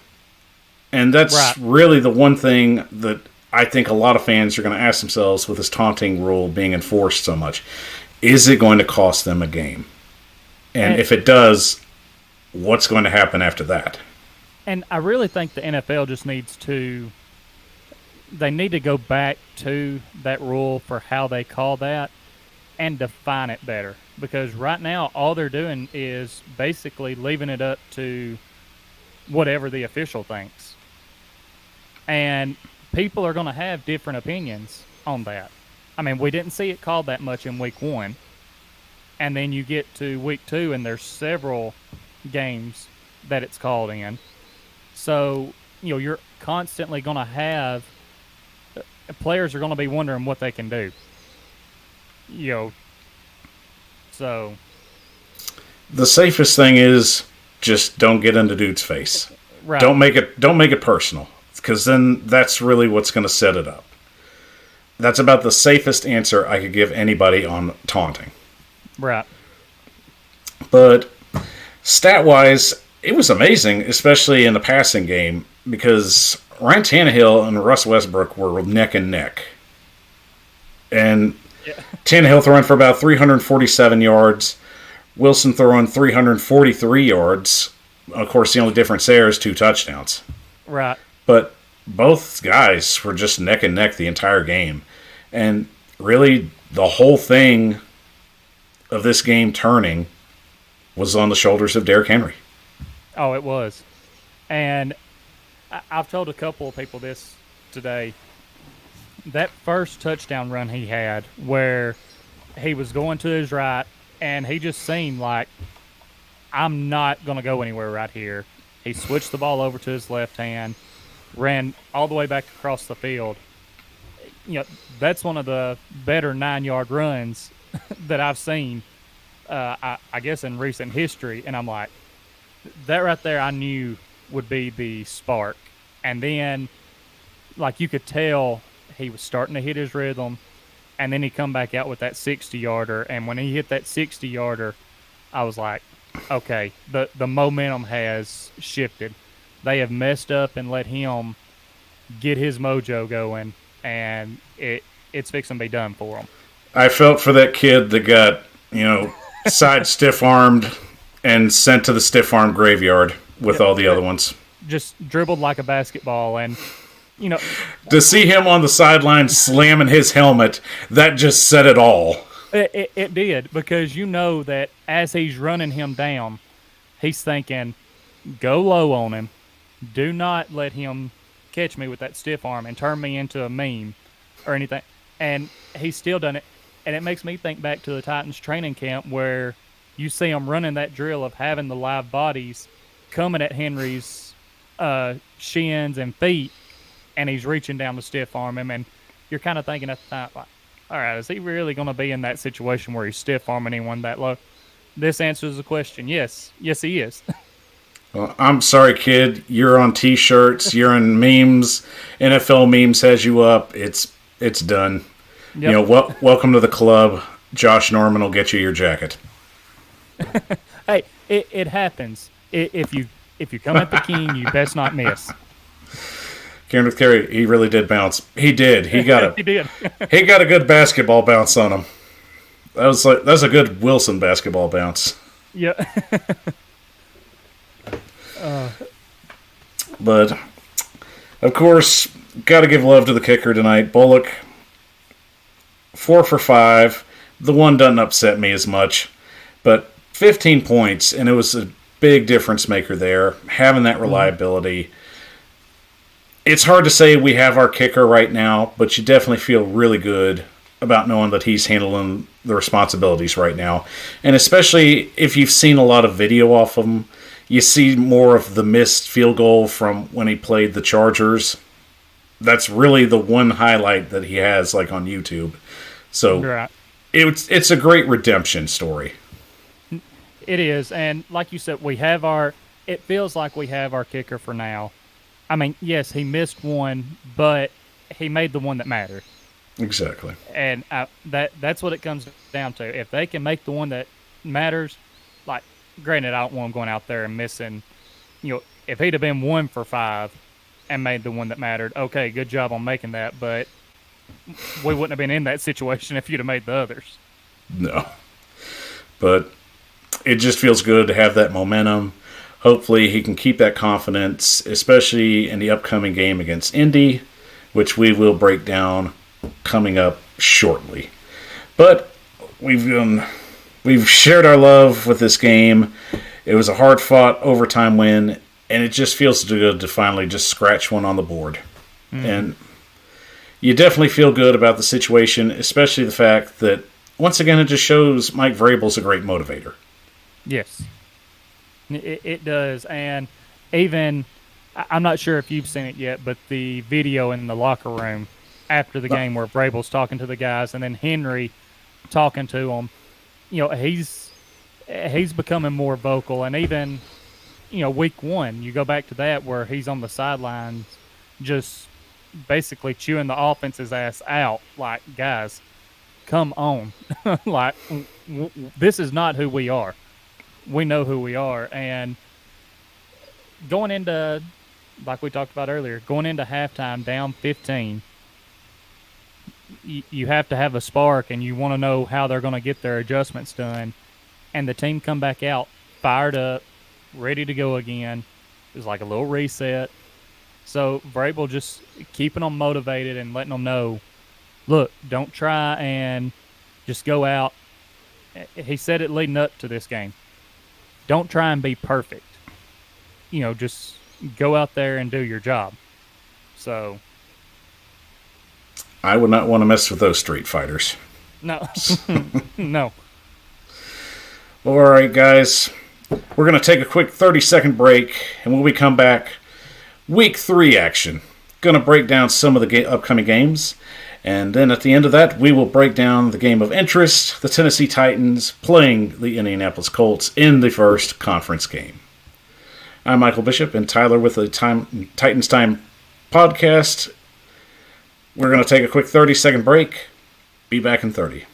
And that's really the one thing that I think a lot of fans are going to ask themselves with this taunting rule being enforced so much. Is it going to cost them a game? And if it does, what's going to happen after that? And I really think the NFL just needs to go back to that rule for how they call that and define it better. Because right now, all they're doing is basically leaving it up to whatever the official thinks. And people are going to have different opinions on that. I mean, we didn't see it called that much in week 1. And then you get to week 2, and there's several games that it's called in. So, you're constantly going to have players are going to be wondering what they can do. So the safest thing is just don't get in the dude's face. Right. Don't make it personal, because then that's really what's going to set it up. that's about the safest answer I could give anybody on taunting. Right. But stat-wise, it was amazing, especially in the passing game, because Ryan Tannehill and Russ Westbrook were neck and neck. And Tannehill throwing for about 347 yards, Wilson throwing 343 yards. Of course, the only difference there is 2 touchdowns. Right. But both guys were just neck and neck the entire game. And really, the whole thing of this game turning was on the shoulders of Derrick Henry. Oh, it was. And I've told a couple of people this today. That first touchdown run he had where he was going to his right and he just seemed like, I'm not going to go anywhere right here. He switched the ball over to his left hand, ran all the way back across the field. That's one of the better 9-yard runs that I've seen, I guess, in recent history. And I'm like, that right there I knew would be the spark. And then, like, you could tell he was starting to hit his rhythm, and then he come back out with that 60-yarder. And when he hit that 60-yarder, I was like, okay, the momentum has shifted. They have messed up and let him get his mojo going, and it's fixing to be done for him. I felt for that kid that got, side stiff-armed and sent to the stiff-arm graveyard with all the other ones. Just dribbled like a basketball, and, to see him on the sideline slamming his helmet, that just said it all. It did, because that as he's running him down, he's thinking, go low on him. Do not let him catch me with that stiff arm and turn me into a meme or anything. And he's still done it. And it makes me think back to the Titans training camp where you see him running that drill of having the live bodies coming at Henry's shins and feet, and he's reaching down to stiff arm him. And you're kind of thinking at the time, like, all right, is he really going to be in that situation where he's stiff-arming anyone that low? This answers the question, yes. Yes, he is. Well, I'm sorry, kid. You're on T-shirts. You're in memes. NFL memes has you up. It's done. Yep. Welcome to the club. Josh Norman will get you your jacket. Hey, it happens. If you come at the king, you best not miss. Kenneth Carey, he really did bounce. He did. He got a he did. He got a good basketball bounce on him. That's a good Wilson basketball bounce. Yeah. But of course, got to give love to the kicker tonight. Bullock, 4 for 5. The one doesn't upset me as much, but 15 points, and it was a big difference maker there. Having that reliability. It's hard to say we have our kicker right now, but you definitely feel really good about knowing that he's handling the responsibilities right now. And especially if you've seen a lot of video off of him, you see more of the missed field goal from when he played the Chargers. That's really the one highlight that he has, like, on YouTube. So right. It's a great redemption story. It is, and like you said, it feels like we have our kicker for now. I mean, yes, he missed one, but he made the one that mattered. Exactly. And that's what it comes down to. If they can make the one that matters, like, granted, I don't want him going out there and missing. If he'd have been 1 for 5 and made the one that mattered, okay, good job on making that, but we wouldn't have been in that situation if you'd have made the others. No. But it just feels good to have that momentum. Hopefully he can keep that confidence, especially in the upcoming game against Indy, which we will break down coming up shortly. But we've shared our love with this game. It was a hard-fought overtime win, and it just feels good to finally just scratch one on the board. And you definitely feel good about the situation, especially the fact that, once again, it just shows Mike Vrabel's a great motivator. Yes. It does, and even, I'm not sure if you've seen it yet, but the video in the locker room after the game where Vrabel's talking to the guys and then Henry talking to them, he's becoming more vocal, and even, week 1, you go back to that where he's on the sidelines just basically chewing the offense's ass out. Like, guys, come on. Like, this is not who we are. We know who we are. And going into, like we talked about earlier, going into halftime down 15, you have to have a spark, and you want to know how they're going to get their adjustments done. And the team come back out fired up, ready to go again. It was like a little reset. So Vrabel just keeping them motivated and letting them know, look, don't try and just go out. He said it leading up to this game. Don't try and be perfect. Just go out there and do your job. So I would not want to mess with those street fighters. No. No. All right, guys. We're going to take a quick 30-second break, and when we come back, Week 3 action. Going to break down some of the upcoming games, and then at the end of that, we will break down the game of interest, the Tennessee Titans playing the Indianapolis Colts in the first conference game. I'm Michael Bishop, and Tyler with the Titans Time podcast. We're going to take a quick 30-second break. Be back in 30.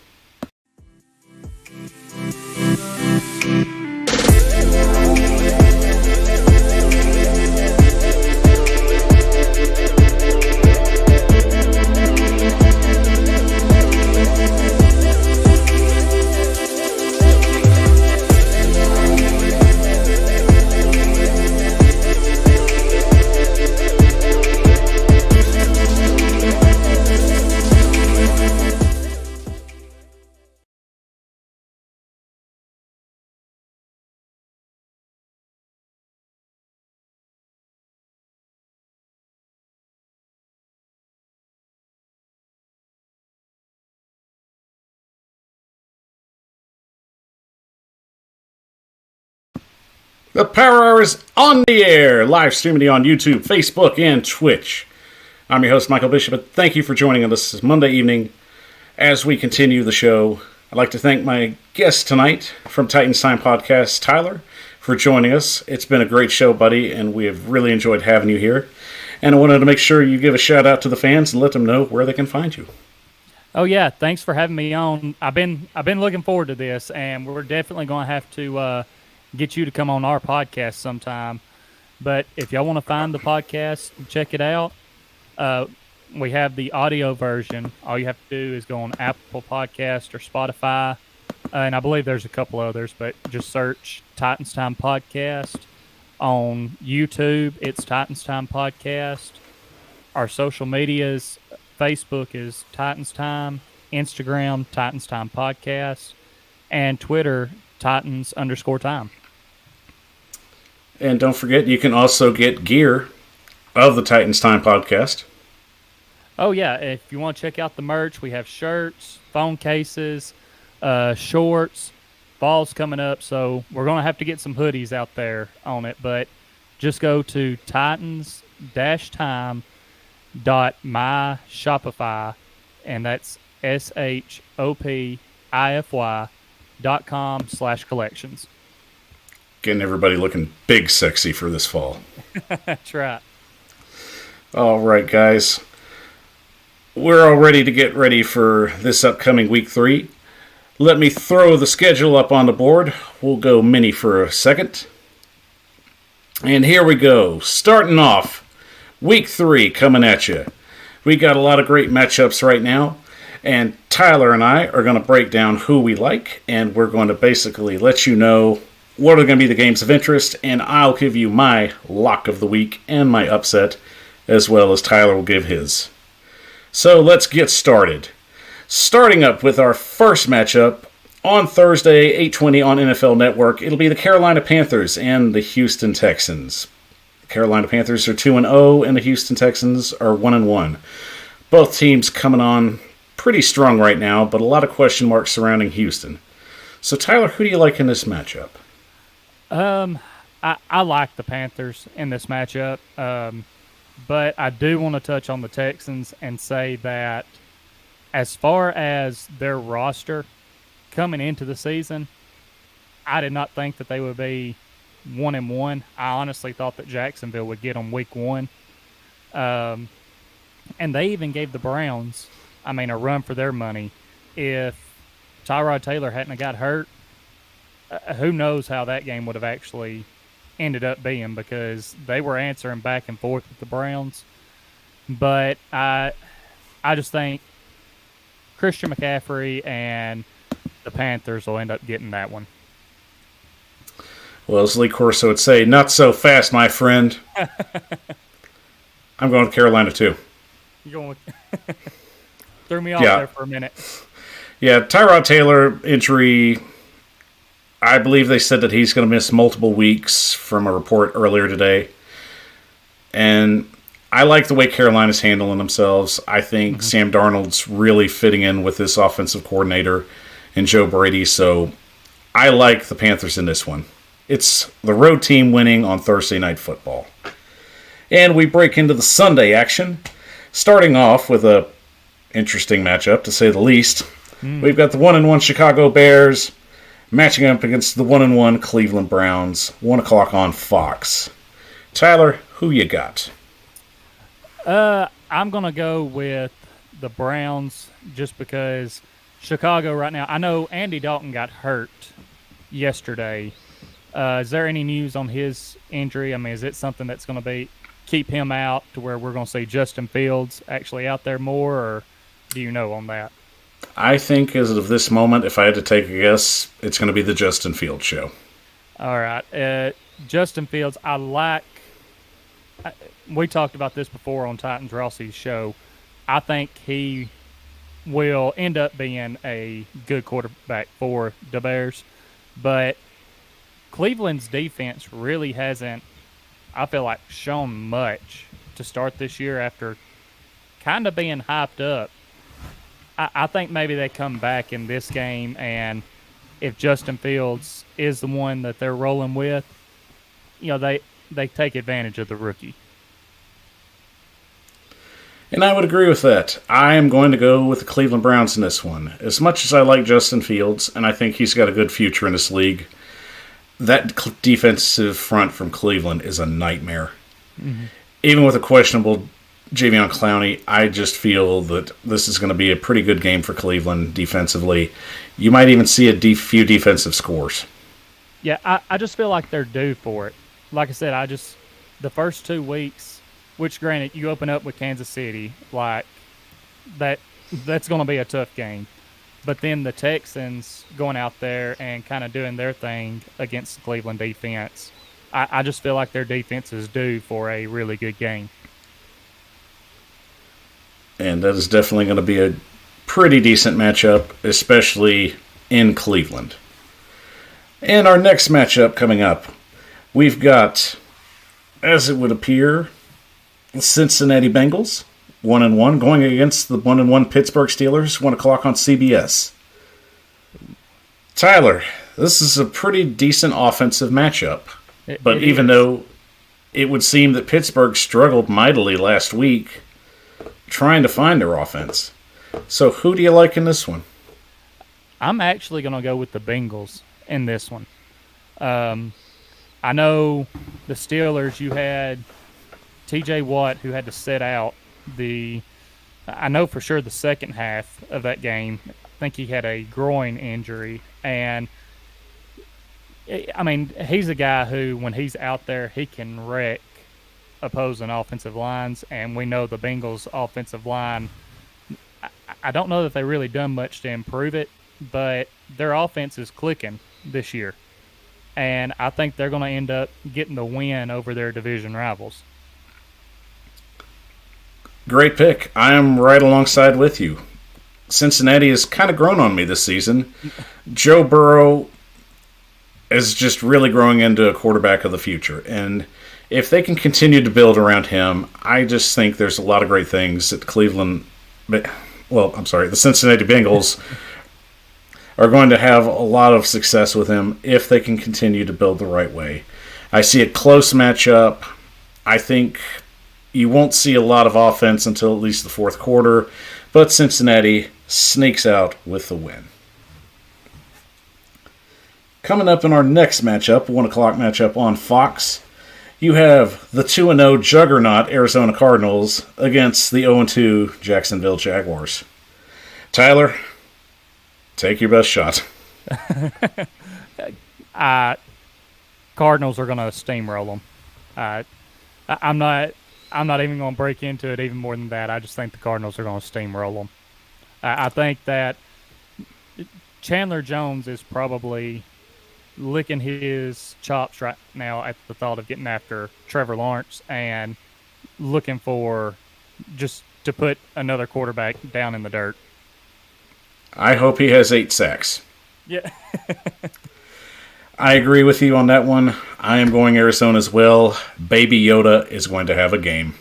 The Power Hour is on the air, live streaming on YouTube, Facebook, and Twitch. I'm your host, Michael Bishop, and thank you for joining us this Monday evening as we continue the show. I'd like to thank my guest tonight from Titans Time Podcast, Tyler, for joining us. It's been a great show, buddy, and we have really enjoyed having you here. And I wanted to make sure you give a shout out to the fans and let them know where they can find you. Oh yeah, thanks for having me on. I've been looking forward to this, and we're definitely going to have to get you to come on our podcast sometime. But if y'all want to find the podcast, check it out. We have the audio version. All you have to do is go on Apple Podcast or Spotify, and I believe there's a couple others, but just search Titans Time Podcast. On YouTube, it's Titans Time Podcast. Our social medias, Facebook is Titans Time, Instagram, Titans Time Podcast, and Twitter, Titans_time. And don't forget, you can also get gear of the Titans Time Podcast. Oh, yeah. If you want to check out the merch, we have shirts, phone cases, shorts. Fall's coming up, so we're going to have to get some hoodies out there on it. But just go to titans-time.myshopify, and that's shopify.com/collections. Getting everybody looking big sexy for this fall. That's right. All right, guys. We're all ready to get ready for this upcoming Week 3. Let me throw the schedule up on the board. We'll go mini for a second. And here we go. Starting off, Week 3 coming at you. We got a lot of great matchups right now. And Tyler and I are going to break down who we like. And we're going to basically let you know what are going to be the games of interest. And I'll give you my lock of the week and my upset, as well as Tyler will give his. So let's get started. Starting up with our first matchup on Thursday, 8:20 on NFL Network, it'll be the Carolina Panthers and the Houston Texans. The Carolina Panthers are 2-0, and the Houston Texans are 1-1. Both teams coming on pretty strong right now, but a lot of question marks surrounding Houston. So, Tyler, who do you like in this matchup? I like the Panthers in this matchup, but I do want to touch on the Texans and say that as far as their roster coming into the season, I did not think that they would be 1-1. I honestly thought that Jacksonville would get them week 1. And they even gave the Browns, a run for their money. If Tyrod Taylor hadn't got hurt, who knows how that game would have actually ended up being, because they were answering back and forth with the Browns. But I just think Christian McCaffrey and the Panthers will end up getting that one. Well, as Lee Corso would say, not so fast, my friend. I'm going with Carolina, too. You going with threw me off there for a minute. Yeah, Tyrod Taylor injury, I believe they said that he's going to miss multiple weeks from a report earlier today. And I like the way Carolina's handling themselves. I think Sam Darnold's really fitting in with this offensive coordinator and Joe Brady, so I like the Panthers in this one. It's the road team winning on Thursday Night Football. And we break into the Sunday action, starting off with a interesting matchup, to say the least. We've got the 1-1 Chicago Bears matching up against the 1-1 Cleveland Browns, 1 o'clock on Fox. Tyler, who you got? I'm going to go with the Browns just because Chicago right now, I know Andy Dalton got hurt yesterday. Is there any news on his injury? Is it something that's going to keep him out to where we're going to see Justin Fields actually out there more, or do you know on that? I think as of this moment, if I had to take a guess, it's going to be the Justin Fields show. All right. Justin Fields, we talked about this before on Titans Rossi's show. I think he will end up being a good quarterback for the Bears, but Cleveland's defense really hasn't, I feel like, shown much to start this year after kind of being hyped up. I think maybe they come back in this game, and if Justin Fields is the one that they're rolling with, they take advantage of the rookie. And I would agree with that. I am going to go with the Cleveland Browns in this one. As much as I like Justin Fields, and I think he's got a good future in this league, that defensive front from Cleveland is a nightmare. Mm-hmm. Even with a questionable Jadeveon Clowney, I just feel that this is going to be a pretty good game for Cleveland defensively. You might even see a few defensive scores. Yeah, I just feel like they're due for it. Like I said, the first 2 weeks, which granted, you open up with Kansas City, like that's going to be a tough game. But then the Texans going out there and kind of doing their thing against the Cleveland defense, I just feel like their defense is due for a really good game. And that is definitely going to be a pretty decent matchup, especially in Cleveland. And our next matchup coming up, we've got, as it would appear, the Cincinnati Bengals, 1-1, going against the 1-1 Pittsburgh Steelers, 1 o'clock on CBS. Tyler, this is a pretty decent offensive matchup. But even though it would seem that Pittsburgh struggled mightily last week trying to find their offense. So who do you like in this one? I'm actually going to go with the Bengals in this one. I know the Steelers, you had T.J. Watt, who had to sit out I know for sure the second half of that game. I think he had a groin injury. And, he's a guy who, when he's out there, he can wreck opposing offensive lines. And we know the Bengals' offensive line, I don't know that they really done much to improve it, but their offense is clicking this year. And I think they're going to end up getting the win over their division rivals. Great pick. I am right alongside with you. Cincinnati has kind of grown on me this season. Joe Burrow is just really growing into a quarterback of the future. And if they can continue to build around him, I just think there's a lot of great things that the Cincinnati Bengals are going to have a lot of success with him if they can continue to build the right way. I see a close matchup. I think you won't see a lot of offense until at least the fourth quarter, but Cincinnati sneaks out with the win. Coming up in our next matchup, 1 o'clock matchup on Fox, you have the 2-0 juggernaut Arizona Cardinals against the 0-2 Jacksonville Jaguars. Tyler, take your best shot. Cardinals are going to steamroll them. I'm not even going to break into it even more than that. I just think the Cardinals are going to steamroll them. I think that Chandler Jones is probably licking his chops right now at the thought of getting after Trevor Lawrence and looking for just to put another quarterback down in the dirt. I hope he has 8 sacks. Yeah. I agree with you on that one. I am going Arizona as well. Baby Yoda is going to have a game.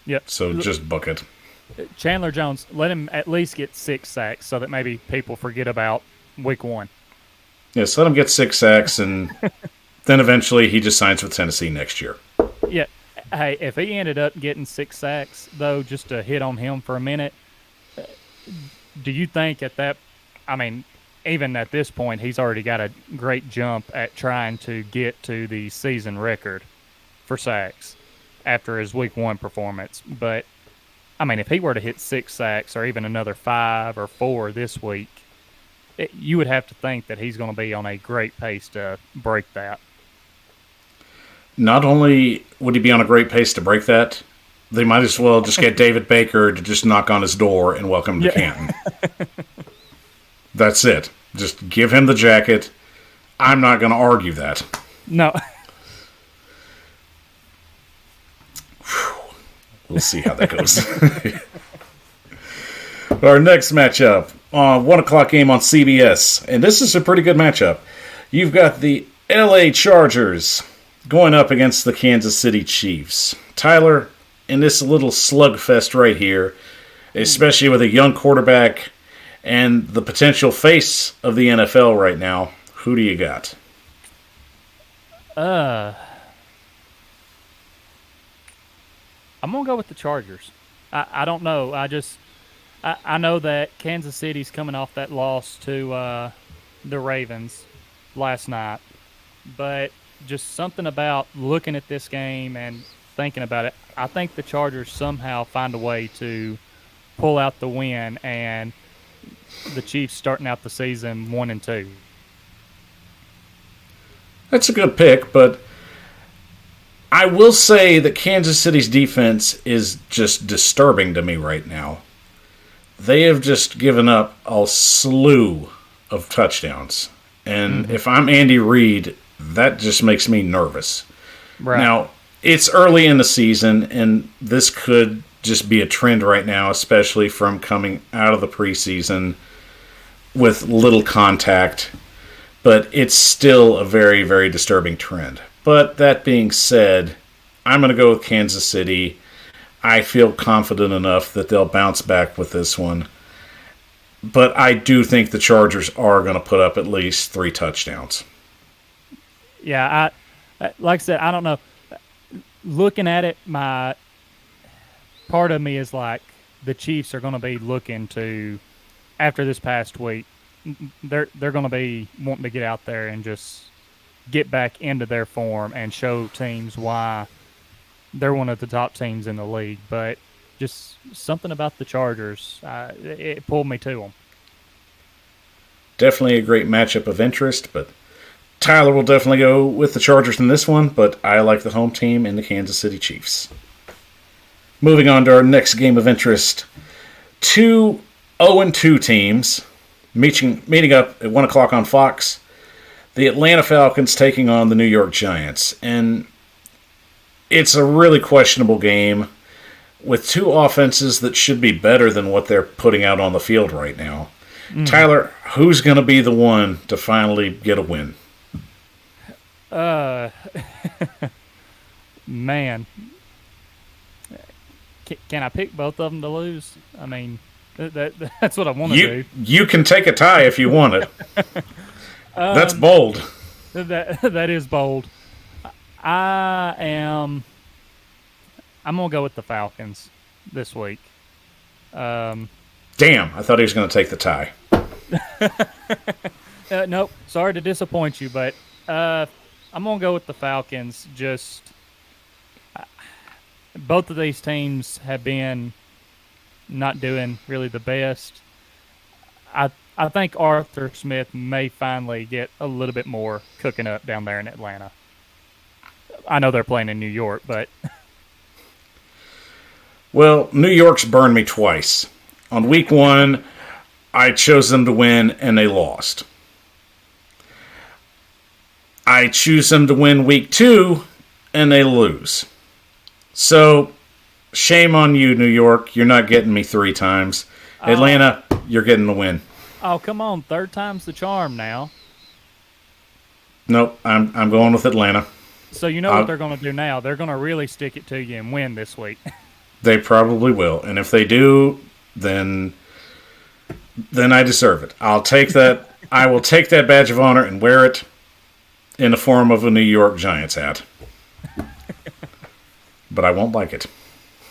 Yep. So just book it. Chandler Jones, let him at least get 6 sacks so that maybe people forget about week 1. Yes, let him get 6 sacks, and then eventually he just signs with Tennessee next year. Yeah. Hey, if he ended up getting 6 sacks, though, just to hit on him for a minute, do you think even at this point, he's already got a great jump at trying to get to the season record for sacks after his week 1 performance. But, if he were to hit 6 sacks or even another 5 or 4 this week, you would have to think that he's going to be on a great pace to break that. Not only would he be on a great pace to break that, they might as well just get David Baker to just knock on his door and welcome him to Canton. That's it. Just give him the jacket. I'm not going to argue that. No. We'll see how that goes. Our next matchup, 1 o'clock game on CBS. And this is a pretty good matchup. You've got the LA Chargers going up against the Kansas City Chiefs. Tyler, in this little slugfest right here, especially with a young quarterback and the potential face of the NFL right now, who do you got? I'm going to go with the Chargers. I don't know. I know that Kansas City's coming off that loss to the Ravens last night. But just something about looking at this game and thinking about it, I think the Chargers somehow find a way to pull out the win, and the Chiefs starting out the season 1-2. That's a good pick, but I will say that Kansas City's defense is just disturbing to me right now. They have just given up a slew of touchdowns. And if I'm Andy Reid, that just makes me nervous. Right. Now, it's early in the season, and this could just be a trend right now, especially from coming out of the preseason with little contact. But it's still a very, very disturbing trend. But that being said, I'm going to go with Kansas City. I feel confident enough that they'll bounce back with this one. But I do think the Chargers are going to put up at least 3 touchdowns. Yeah, like I said, I don't know. Looking at it, my part of me is like the Chiefs are going to be looking to, after this past week, they're going to be wanting to get out there and just get back into their form and show teams why they're one of the top teams in the league. But just something about the Chargers, it pulled me to them. Definitely a great matchup of interest, but Tyler will definitely go with the Chargers in this one, but I like the home team in the Kansas City Chiefs. Moving on to our next game of interest. 2 0-2 teams meeting up at 1 o'clock on Fox. The Atlanta Falcons taking on the New York Giants. And it's a really questionable game with 2 offenses that should be better than what they're putting out on the field right now. Tyler, who's going to be the one to finally get a win? Man. Can I pick both of them to lose? I mean, that's what I want to do. You can take a tie if you want it. That's bold. That is bold. I'm going to go with the Falcons this week. Damn, I thought he was going to take the tie. Nope, sorry to disappoint you, but I'm going to go with the Falcons just both of these teams have been not doing really the best. I think Arthur Smith may finally get a little bit more cooking up down there in Atlanta. I know they're playing in New York, but Well, New York's burned me twice. On week 1, I chose them to win, and they lost. I choose them to win week 2, and they lose. So, shame on you, New York. You're not getting me 3 times. Atlanta, you're getting the win. oh, come on, third time's the charm now. Nope, I'm going with Atlanta. So you know what they're going to do now? They're going to really stick it to you and win this week. They probably will. And if they do, then I deserve it. I'll take that. I will take that badge of honor and wear it in the form of a New York Giants hat. But I won't like it.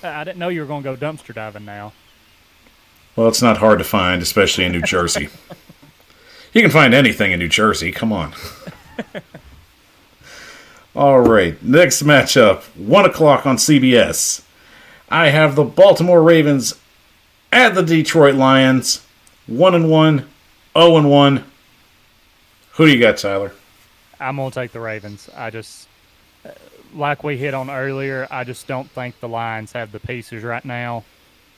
I didn't know you were going to go dumpster diving now. Well, it's not hard to find, especially in New Jersey. You can find anything in New Jersey. Come on. All right. Next matchup, 1 o'clock on CBS. I have the Baltimore Ravens at the Detroit Lions. 1-1, 0-1. Who do you got, Tyler? I'm going to take the Ravens. I just, like we hit on earlier, I just don't think the Lions have the pieces right now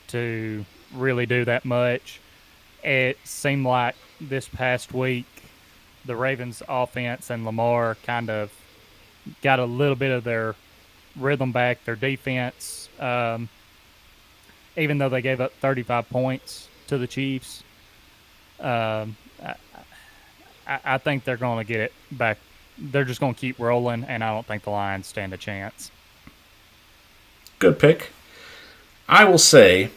to really do that much. It seemed like this past week the Ravens offense and Lamar kind of got a little bit of their rhythm back, their defense, even though they gave up 35 points to the Chiefs. I think they're going to get it back. They're just going to keep rolling, and I don't think the Lions stand a chance. Good pick. I will say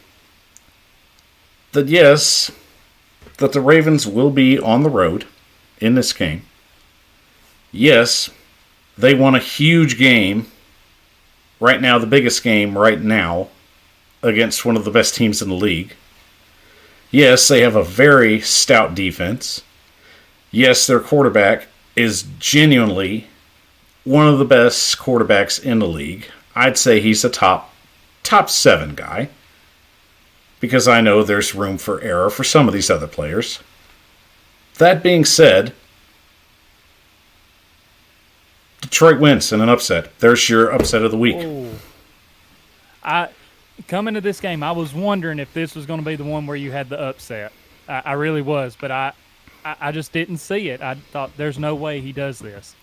that yes, that the Ravens will be on the road in this game. Yes, they won a huge game, right now the biggest game right now, against one of the best teams in the league. Yes, they have a very stout defense. Yes, their quarterback is genuinely one of the best quarterbacks in the league. I'd say he's a top 7 guy, because I know there's room for error for some of these other players. That being said, Detroit wins in an upset. There's your upset of the week. Ooh. Coming to this game, I was wondering if this was going to be the one where you had the upset. I really was, but I just didn't see it. I thought there's no way he does this.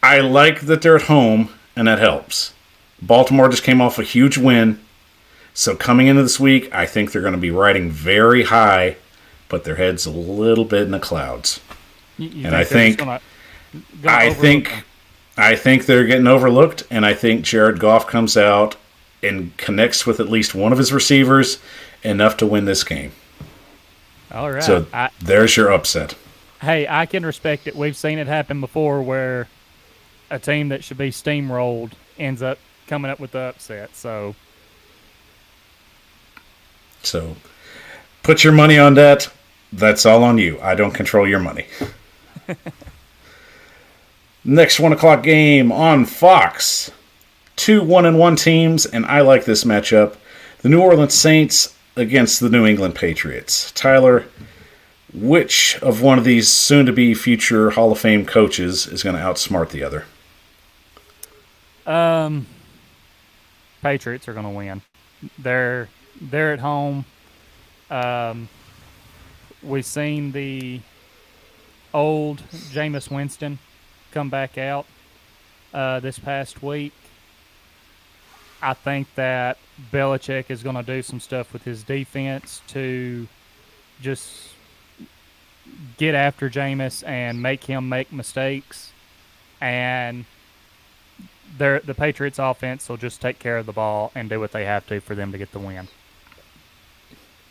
I like that they're at home, and that helps. Baltimore just came off a huge win. So coming into this week, I think they're going to be riding very high, but their head's a little bit in the clouds. I think they're getting overlooked, and I think Jared Goff comes out and connects with at least one of his receivers enough to win this game. All right. So there's your upset. Hey, I can respect it. We've seen it happen before where a team that should be steamrolled ends up coming up with the upset. So put your money on that. That's all on you. I don't control your money. Next 1 o'clock game on Fox. 2 1-1 teams, and I like this matchup. The New Orleans Saints against the New England Patriots. Tyler, which of one of these soon-to-be future Hall of Fame coaches is going to outsmart the other? Patriots are going to win. They're at home. We've seen the old Jameis Winston come back out this past week. I think that Belichick is going to do some stuff with his defense to just get after Jameis and make him make mistakes. And the Patriots offense will just take care of the ball and do what they have to for them to get the win.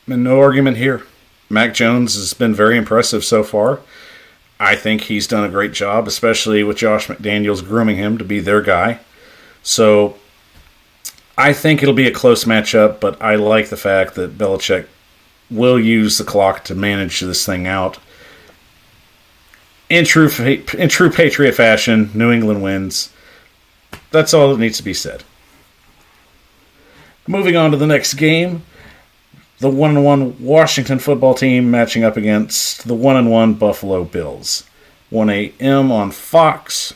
And no argument here. Mac Jones has been very impressive so far. I think he's done a great job, especially with Josh McDaniels grooming him to be their guy. So I think it'll be a close matchup, but I like the fact that Belichick will use the clock to manage this thing out. In true Patriot fashion, New England wins. That's all that needs to be said. Moving on to the next game, the 1-1 Washington football team matching up against the 1-1 Buffalo Bills. 1 a.m. on Fox.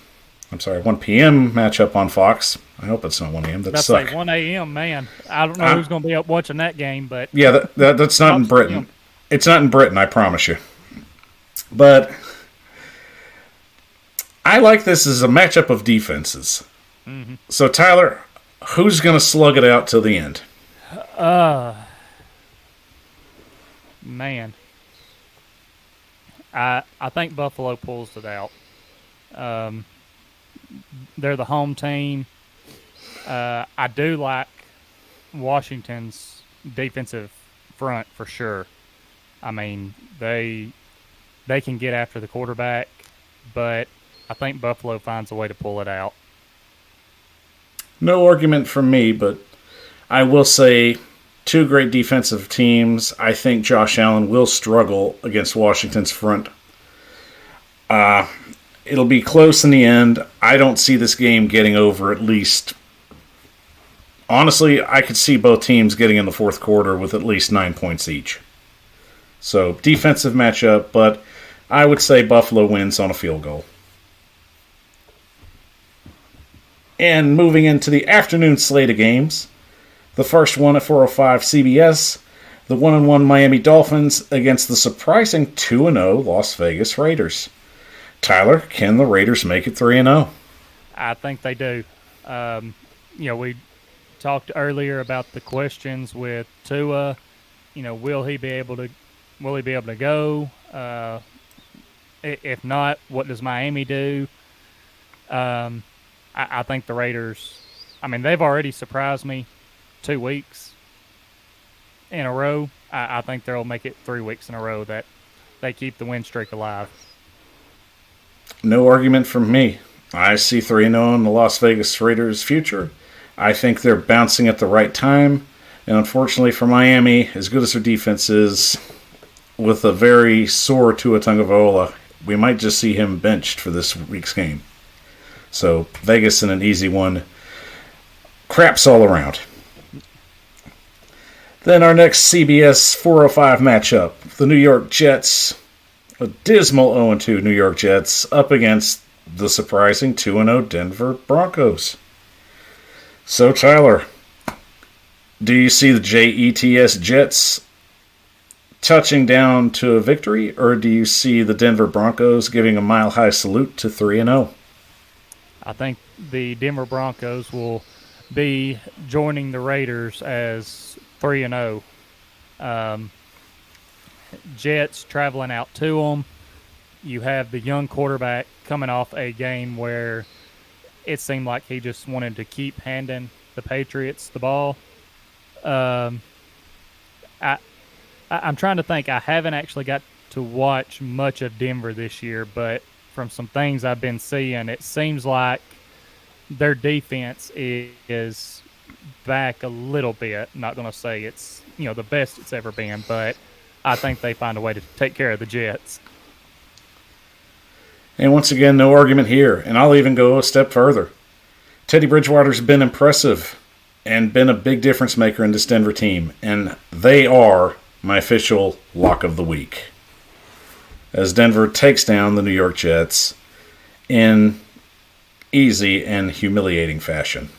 I'm sorry, 1 p.m. matchup on Fox. I hope it's not 1 a.m. That's like 1 a.m., man. I don't know who's going to be up watching that game, but... Yeah, that's not in Britain. It's not in Britain, I promise you. But I like this as a matchup of defenses. Mm-hmm. So, Tyler, who's going to slug it out till the end? Man. I think Buffalo pulls it out. They're the home team. I do like Washington's defensive front for sure. I mean, they can get after the quarterback, but I think Buffalo finds a way to pull it out. No argument from me, but I will say two great defensive teams. I think Josh Allen will struggle against Washington's front. It'll be close in the end. I don't see this game getting over at least... Honestly, I could see both teams getting in the fourth quarter with at least 9 points each. So, defensive matchup, but I would say Buffalo wins on a field goal. And moving into the afternoon slate of games, the first one at 4:05 CBS, the 1-1 Miami Dolphins against the surprising 2-0 Las Vegas Raiders. Tyler, can the Raiders make it 3-0? I think they do. We talked earlier about the questions with Tua. Will he be able to go? If not, what does Miami do? I think the Raiders, they've already surprised me 2 weeks in a row. I think they'll make it 3 weeks in a row that they keep the win streak alive. No argument from me. I see 3-0 in the Las Vegas Raiders' future. I think they're bouncing at the right time. And unfortunately for Miami, as good as their defense is, with a very sore Tonga Viola, we might just see him benched for this week's game. So Vegas in an easy one. Craps all around. Then our next CBS 405 matchup, the New York Jets, a dismal 0-2 New York Jets, up against the surprising 2-0 Denver Broncos. So, Tyler, do you see the Jets touching down to a victory, or do you see the Denver Broncos giving a mile-high salute to 3-0? I think the Denver Broncos will be joining the Raiders as 3-0. Jets traveling out to them. You have the young quarterback coming off a game where it seemed like he just wanted to keep handing the Patriots the ball. I'm trying to think. I haven't actually got to watch much of Denver this year, but from some things I've been seeing, it seems like their defense is back a little bit. I'm not going to say it's the best it's ever been, but I think they find a way to take care of the Jets. And once again, no argument here. And I'll even go a step further. Teddy Bridgewater's been impressive and been a big difference maker in this Denver team. And they are my official lock of the week, as Denver takes down the New York Jets in easy and humiliating fashion.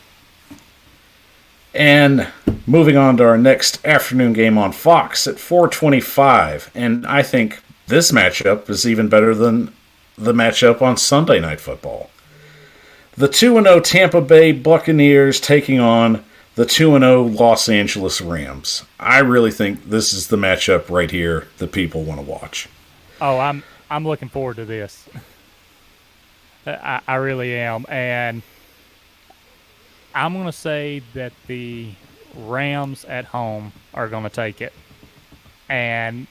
And moving on to our next afternoon game on Fox at 4:25. And I think this matchup is even better than the matchup on Sunday Night Football. The 2-0 Tampa Bay Buccaneers taking on the 2-0 Los Angeles Rams. I really think this is the matchup right here that people want to watch. Oh, I'm looking forward to this. I really am. And I'm going to say that the Rams at home are going to take it. And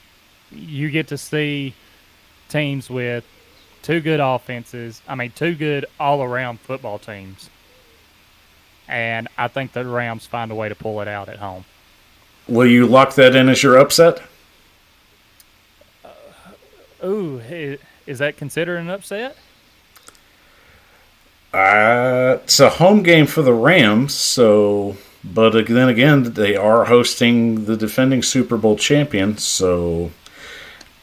you get to see teams with two good offenses. Two good all-around football teams. And I think the Rams find a way to pull it out at home. Will you lock that in as your upset? Is that considered an upset? It's a home game for the Rams, so But then again, they are hosting the defending Super Bowl champion, so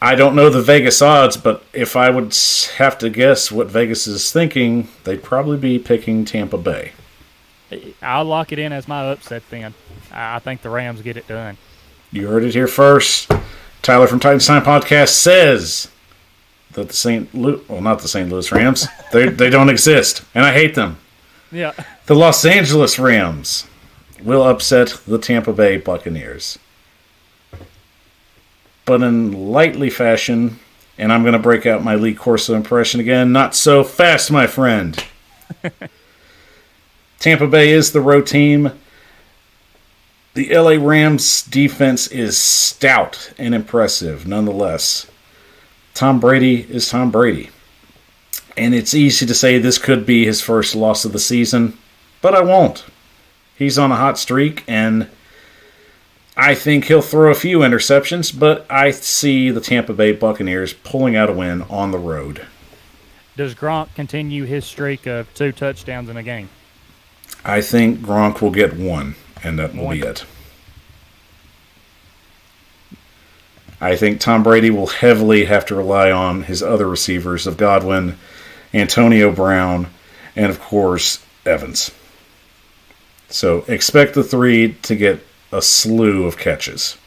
I don't know the Vegas odds, but if I would have to guess what Vegas is thinking, they'd probably be picking Tampa Bay. I'll lock it in as my upset then. I think the Rams get it done. You heard it here first. Tyler from Titans Time Podcast says that not the St. Louis Rams, they don't exist, and I hate them. Yeah. The Los Angeles Rams will upset the Tampa Bay Buccaneers. But in lightly fashion, and I'm going to break out my Lee Corso impression again, not so fast, my friend. Tampa Bay is the road team. The LA Rams defense is stout and impressive, nonetheless. Tom Brady is Tom Brady. And it's easy to say this could be his first loss of the season, but I won't. He's on a hot streak, and I think he'll throw a few interceptions, but I see the Tampa Bay Buccaneers pulling out a win on the road. Does Gronk continue his streak of 2 touchdowns in a game? I think Gronk will get 1, and that will be it. I think Tom Brady will heavily have to rely on his other receivers of Godwin, Antonio Brown, and, of course, Evans. So expect the 3 to get a slew of catches.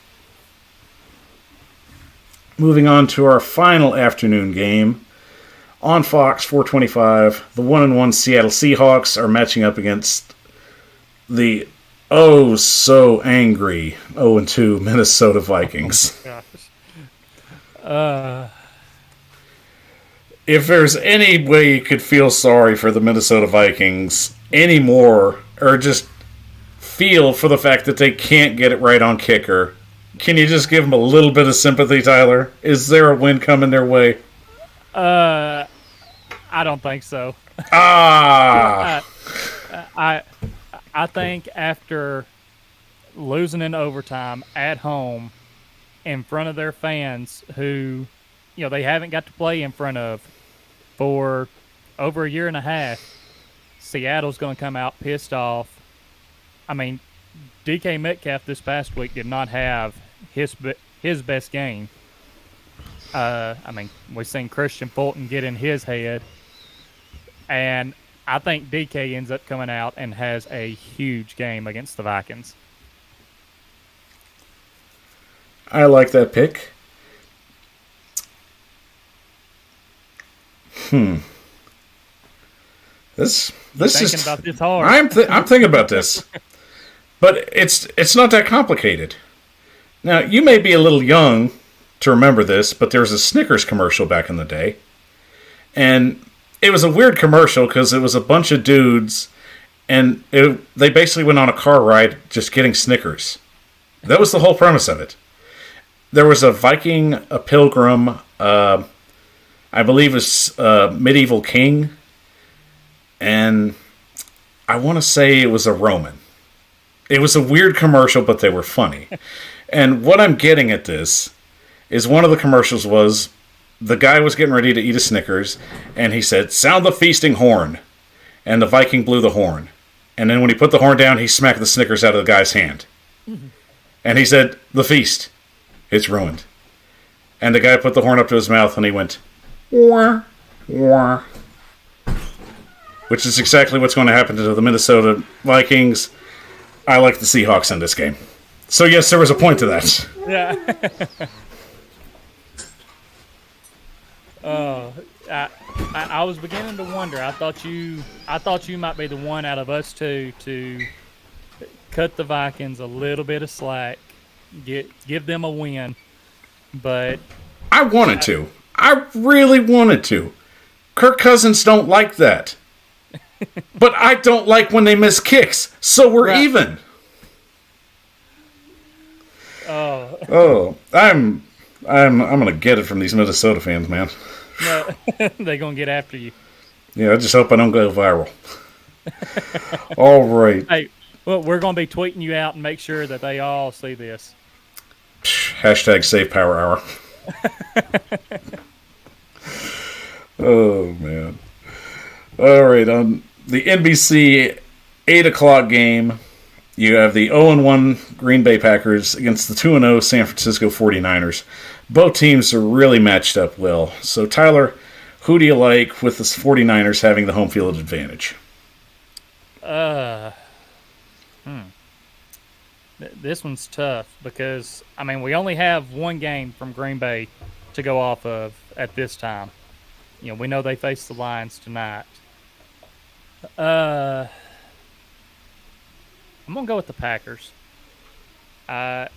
Moving on to our final afternoon game. On Fox 425, the 1-1 Seattle Seahawks are matching up against the so angry 0-2 Minnesota Vikings. If there's any way you could feel sorry for the Minnesota Vikings anymore, or just feel for the fact that they can't get it right on kicker, can you just give them a little bit of sympathy, Tyler? Is there a win coming their way? I don't think so. I think after losing in overtime at home in front of their fans who, they haven't got to play in front of for over a year and a half, Seattle's going to come out pissed off. I mean, DK Metcalf this past week did not have his best game. We've seen Christian Fulton get in his head. And I think DK ends up coming out and has a huge game against the Vikings. I like that pick. This thinking about this hard. I'm thinking about this, but it's not that complicated. Now, you may be a little young to remember this, but there was a Snickers commercial back in the day, and it was a weird commercial because it was a bunch of dudes, and they basically went on a car ride just getting Snickers. That was the whole premise of it. There was a Viking, a pilgrim, I believe it was a medieval king, and I want to say it was a Roman. It was a weird commercial, but they were funny. And what I'm getting at this is one of the commercials was the guy was getting ready to eat a Snickers, and he said, "Sound the feasting horn." And the Viking blew the horn. And then when he put the horn down, he smacked the Snickers out of the guy's hand. Mm-hmm. And he said, "The feast, it's ruined." And the guy put the horn up to his mouth, and he went, "Wah, wah." Which is exactly what's going to happen to the Minnesota Vikings. I like the Seahawks in this game. So yes, there was a point to that. Yeah. I was beginning to wonder. I thought you might be the one out of us two to cut the Vikings a little bit of slack, give them a win. But I wanted to. I really wanted to. Kirk Cousins don't like that. But I don't like when they miss kicks, so we're even. Oh, I'm gonna get it from these Minnesota fans, man. No, they're gonna get after you. Yeah, I just hope I don't go viral. All right. Hey, well, we're gonna be tweeting you out and make sure that they all see this. Hashtag Save Power Hour. Oh man. All right, on the NBC 8 o'clock game, You have the 0-1 Green Bay Packers against the 2-0 San Francisco 49ers. Both teams are really matched up well. So, Tyler, who do you like with the 49ers having the home field advantage? This one's tough because, we only have one game from Green Bay to go off of at this time. We know they face the Lions tonight. I'm going to go with the Packers. I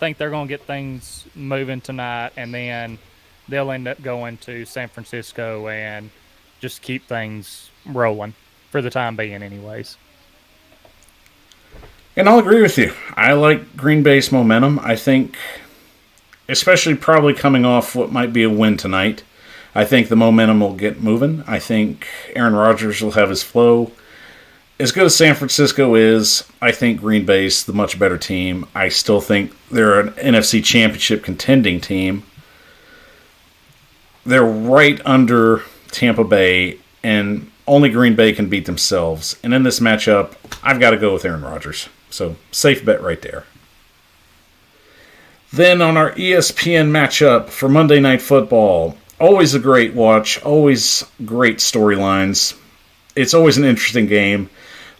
think they're going to get things moving tonight, and then they'll end up going to San Francisco and just keep things rolling for the time being anyways. And I'll agree with you. I like Green Bay's momentum. I think, especially probably coming off what might be a win tonight, I think the momentum will get moving. I think Aaron Rodgers will have his flow. As good as San Francisco is, I think Green Bay's the much better team. I still think they're an NFC Championship contending team. They're right under Tampa Bay, and only Green Bay can beat themselves. And in this matchup, I've got to go with Aaron Rodgers. So, safe bet right there. Then on our ESPN matchup for Monday Night Football, always a great watch, always great storylines. It's always an interesting game.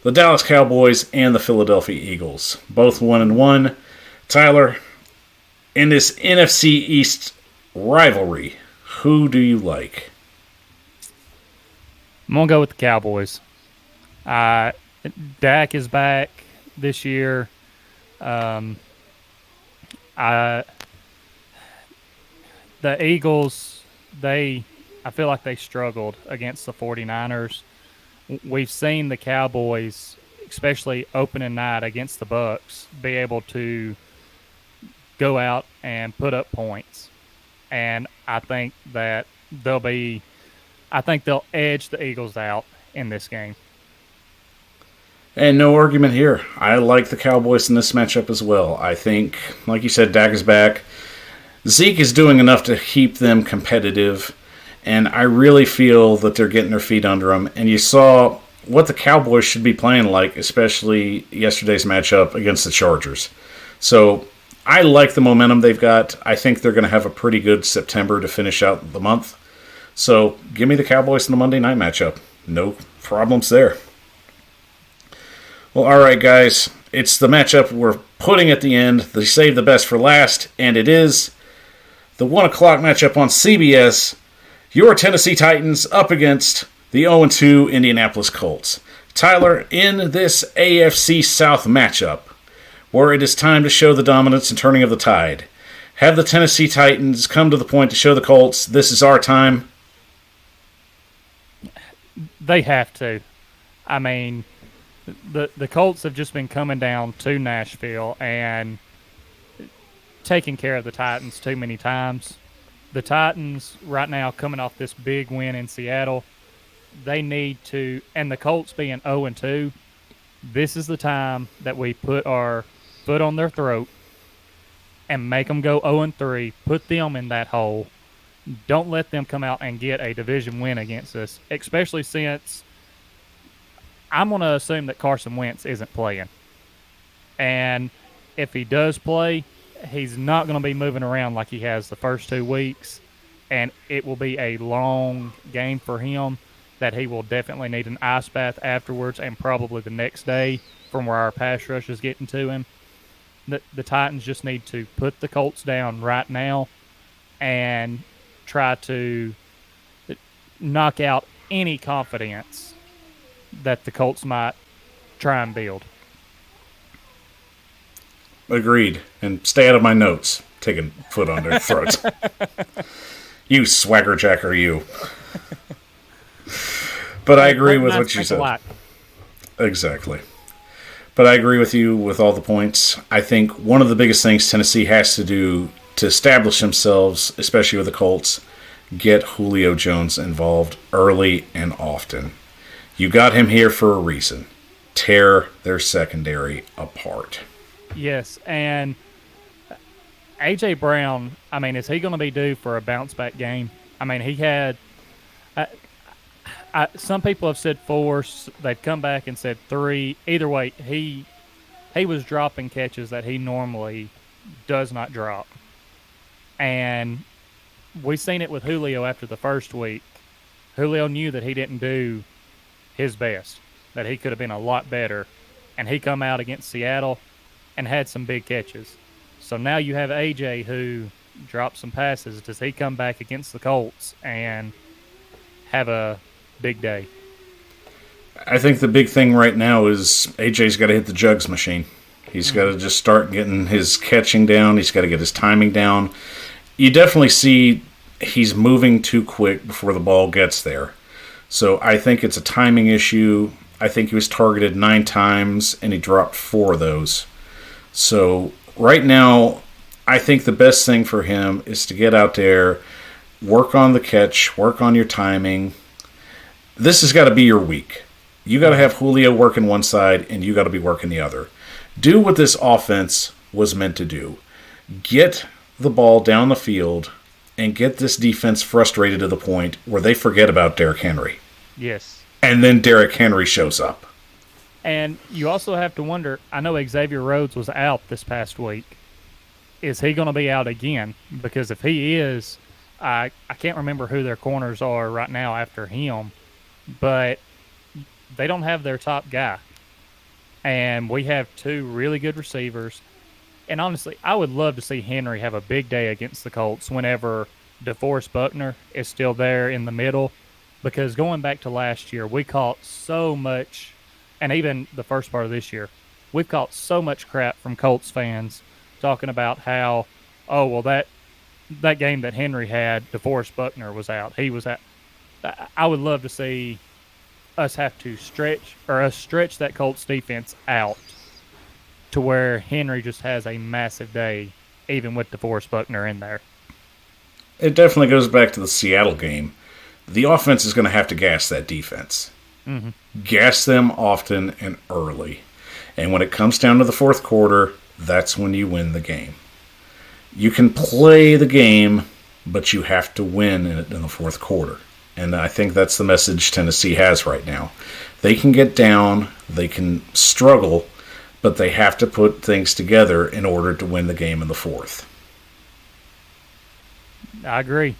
The Dallas Cowboys and the Philadelphia Eagles, both 1-1. Tyler, in this NFC East rivalry, who do you like? I'm going to go with the Cowboys. Dak is back this year. The Eagles, I feel like they struggled against the 49ers. We've seen the Cowboys, especially opening night against the Bucs, be able to go out and put up points. And I think that they'll edge the Eagles out in this game. And no argument here. I like the Cowboys in this matchup as well. I think, like you said, Dak is back. Zeke is doing enough to keep them competitive. And I really feel that they're getting their feet under them. And you saw what the Cowboys should be playing like, especially yesterday's matchup against the Chargers. So I like the momentum they've got. I think they're going to have a pretty good September to finish out the month. So give me the Cowboys in the Monday night matchup. No problems there. Well, all right, guys. It's the matchup we're putting at the end. They saved the best for last, and it is the 1 o'clock matchup on CBS. Your Tennessee Titans up against the 0-2 Indianapolis Colts. Tyler, in this AFC South matchup, where it is time to show the dominance and turning of the tide, have the Tennessee Titans come to the point to show the Colts, this is our time? They have to. The Colts have just been coming down to Nashville and taking care of the Titans too many times. The Titans, right now, coming off this big win in Seattle, they need to, and the Colts being 0-2, this is the time that we put our foot on their throat and make them go 0-3, put them in that hole. Don't let them come out and get a division win against us, especially since I'm going to assume that Carson Wentz isn't playing. And if he does play, he's not going to be moving around like he has the first 2 weeks, and it will be a long game for him that he will definitely need an ice bath afterwards and probably the next day from where our pass rush is getting to him. The Titans just need to put the Colts down right now and try to knock out any confidence that the Colts might try and build. Agreed. And stay out of my notes. Taking foot on their throats. You swagger jacker, you. But I agree with what you said. Exactly. But I agree with you with all the points. I think one of the biggest things Tennessee has to do to establish themselves, especially with the Colts, get Julio Jones involved early and often. You got him here for a reason. Tear their secondary apart. Yes, and A.J. Brown, is he going to be due for a bounce-back game? He had some people have said 4. They've come back and said 3. Either way, he was dropping catches that he normally does not drop. And we seen it with Julio after the first week. Julio knew that he didn't do his best, that he could have been a lot better. And he come out against Seattle and had some big catches. So now you have AJ who dropped some passes. Does he come back against the Colts and have a big day? I think the big thing right now is AJ's got to hit the jugs machine. He's got to just start getting his catching down. He's got to get his timing down. You definitely see he's moving too quick before the ball gets there. So I think it's a timing issue. I think he was targeted 9 times, and he dropped 4 of those. So right now, I think the best thing for him is to get out there, work on the catch, work on your timing. This has got to be your week. You got to have Julio working one side, and you got to be working the other. Do what this offense was meant to do. Get the ball down the field and get this defense frustrated to the point where they forget about Derrick Henry. Yes. And then Derrick Henry shows up. And you also have to wonder, I know Xavier Rhodes was out this past week. Is he going to be out again? Because if he is, I can't remember who their corners are right now after him, but they don't have their top guy. And we have 2 really good receivers. And honestly, I would love to see Henry have a big day against the Colts whenever DeForest Buckner is still there in the middle. Because going back to last year, we caught so much, and even the first part of this year, we've caught so much crap from Colts fans talking about how, oh, well, that game that Henry had, DeForest Buckner was out. He was out. I would love to see us have to stretch that Colts defense out to where Henry just has a massive day, even with DeForest Buckner in there. It definitely goes back to the Seattle game. The offense is going to have to gas that defense. Mm-hmm. Gas them often and early. And when it comes down to the fourth quarter, that's when you win the game. You can play the game, but you have to win in the fourth quarter. And I think that's the message Tennessee has right now. They can get down, they can struggle, but they have to put things together in order to win the game in the fourth. I agree.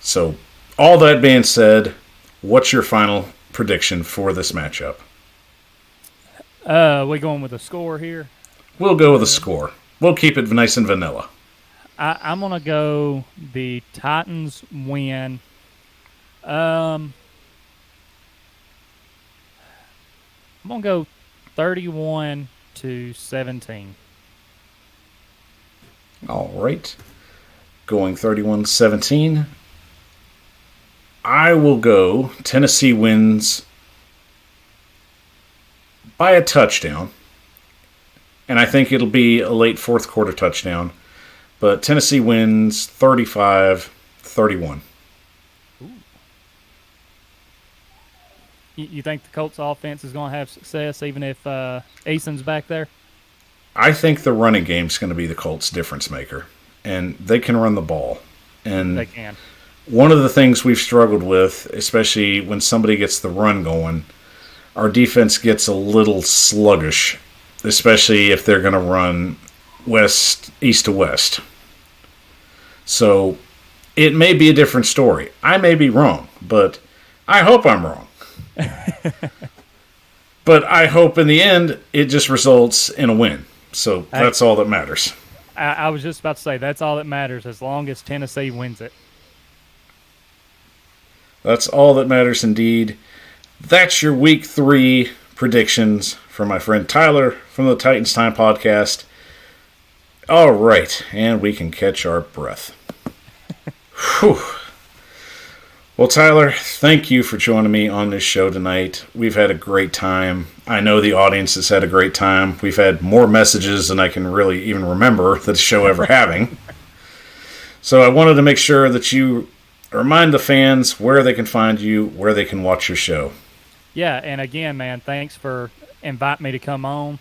So, all that being said, what's your final prediction for this matchup? We going with a score here? We'll go with a score. We'll keep it nice and vanilla. I'm going to go the Titans win. I'm going to go 31-17. All right. Going 31-17. I will go Tennessee wins by a touchdown. And I think it'll be a late fourth quarter touchdown. But Tennessee wins 35-31. You think the Colts offense is going to have success even if Eason's back there? I think the running game's going to be the Colts' difference maker. And they can run the ball. And they can. One of the things we've struggled with, especially when somebody gets the run going, our defense gets a little sluggish, especially if they're going to run east to west. So it may be a different story. I may be wrong, but I hope I'm wrong. But I hope in the end it just results in a win. So that's all that matters. I was just about to say that's all that matters as long as Tennessee wins it. That's all that matters indeed. That's your Week 3 predictions from my friend Tyler from the Titans Time podcast. All right, and we can catch our breath. Whew. Well, Tyler, thank you for joining me on this show tonight. We've had a great time. I know the audience has had a great time. We've had more messages than I can really even remember the show ever having. So I wanted to make sure that you remind the fans where they can find you, where they can watch your show. Yeah, and again, man, thanks for inviting me to come on.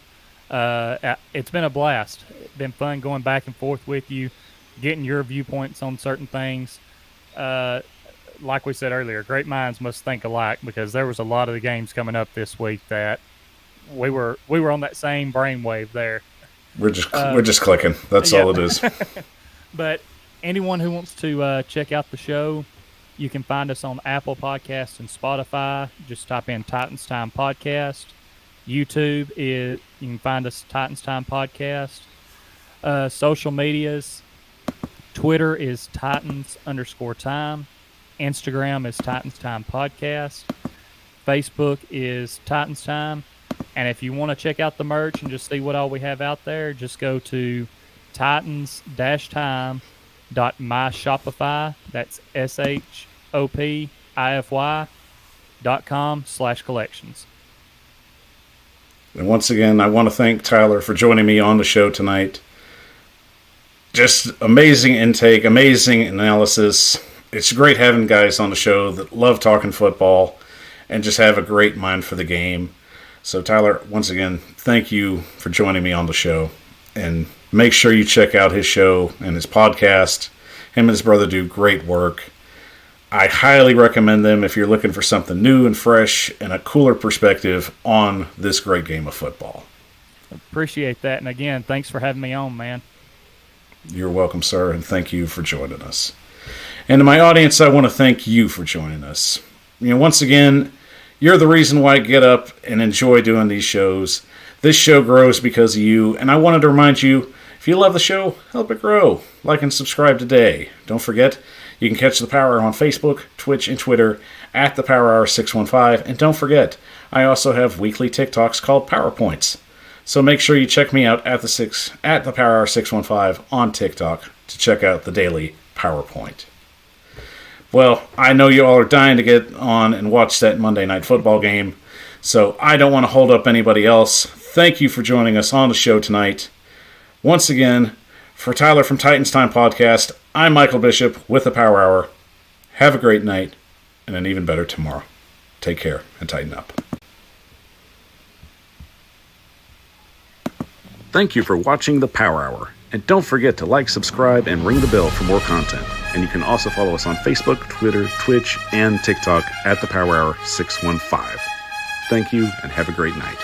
It's been a blast. It's been fun going back and forth with you, getting your viewpoints on certain things. Like we said earlier, great minds must think alike because there was a lot of the games coming up this week that we were on that same brainwave there. We're just clicking. That's all it is. But anyone who wants to check out the show, you can find us on Apple Podcasts and Spotify. Just type in Titans Time Podcast. YouTube you can find us Titans Time Podcast. Social medias, Twitter is Titans_time. Instagram is Titans Time Podcast. Facebook is Titans Time. And if you want to check out the merch and just see what all we have out there, just go to titans-time.myshopify. That's shopify.com/collections. And once again, I want to thank Tyler for joining me on the show tonight. Just amazing intake, amazing analysis. It's great having guys on the show that love talking football and just have a great mind for the game. So Tyler, once again, thank you for joining me on the show. And make sure you check out his show and his podcast. Him and his brother do great work. I highly recommend them if you're looking for something new and fresh and a cooler perspective on this great game of football. Appreciate that. And again, thanks for having me on, man. You're welcome, sir, and thank you for joining us. And to my audience, I want to thank you for joining us. Once again, you're the reason why I get up and enjoy doing these shows. This show grows because of you, and I wanted to remind you, if you love the show, help it grow. Like and subscribe today. Don't forget, you can catch The Power Hour on Facebook, Twitch, and Twitter at The Power Hour 615. And don't forget, I also have weekly TikToks called PowerPoints. So make sure you check me out at The Power Hour 615 on TikTok to check out the daily PowerPoint. Well, I know you all are dying to get on and watch that Monday Night Football game, so I don't want to hold up anybody else. Thank you for joining us on the show tonight. Once again, for Tyler from Titans Time Podcast, I'm Michael Bishop with The Power Hour. Have a great night and an even better tomorrow. Take care and tighten up. Thank you for watching The Power Hour. And don't forget to like, subscribe, and ring the bell for more content. And you can also follow us on Facebook, Twitter, Twitch, and TikTok at The Power Hour 615. Thank you and have a great night.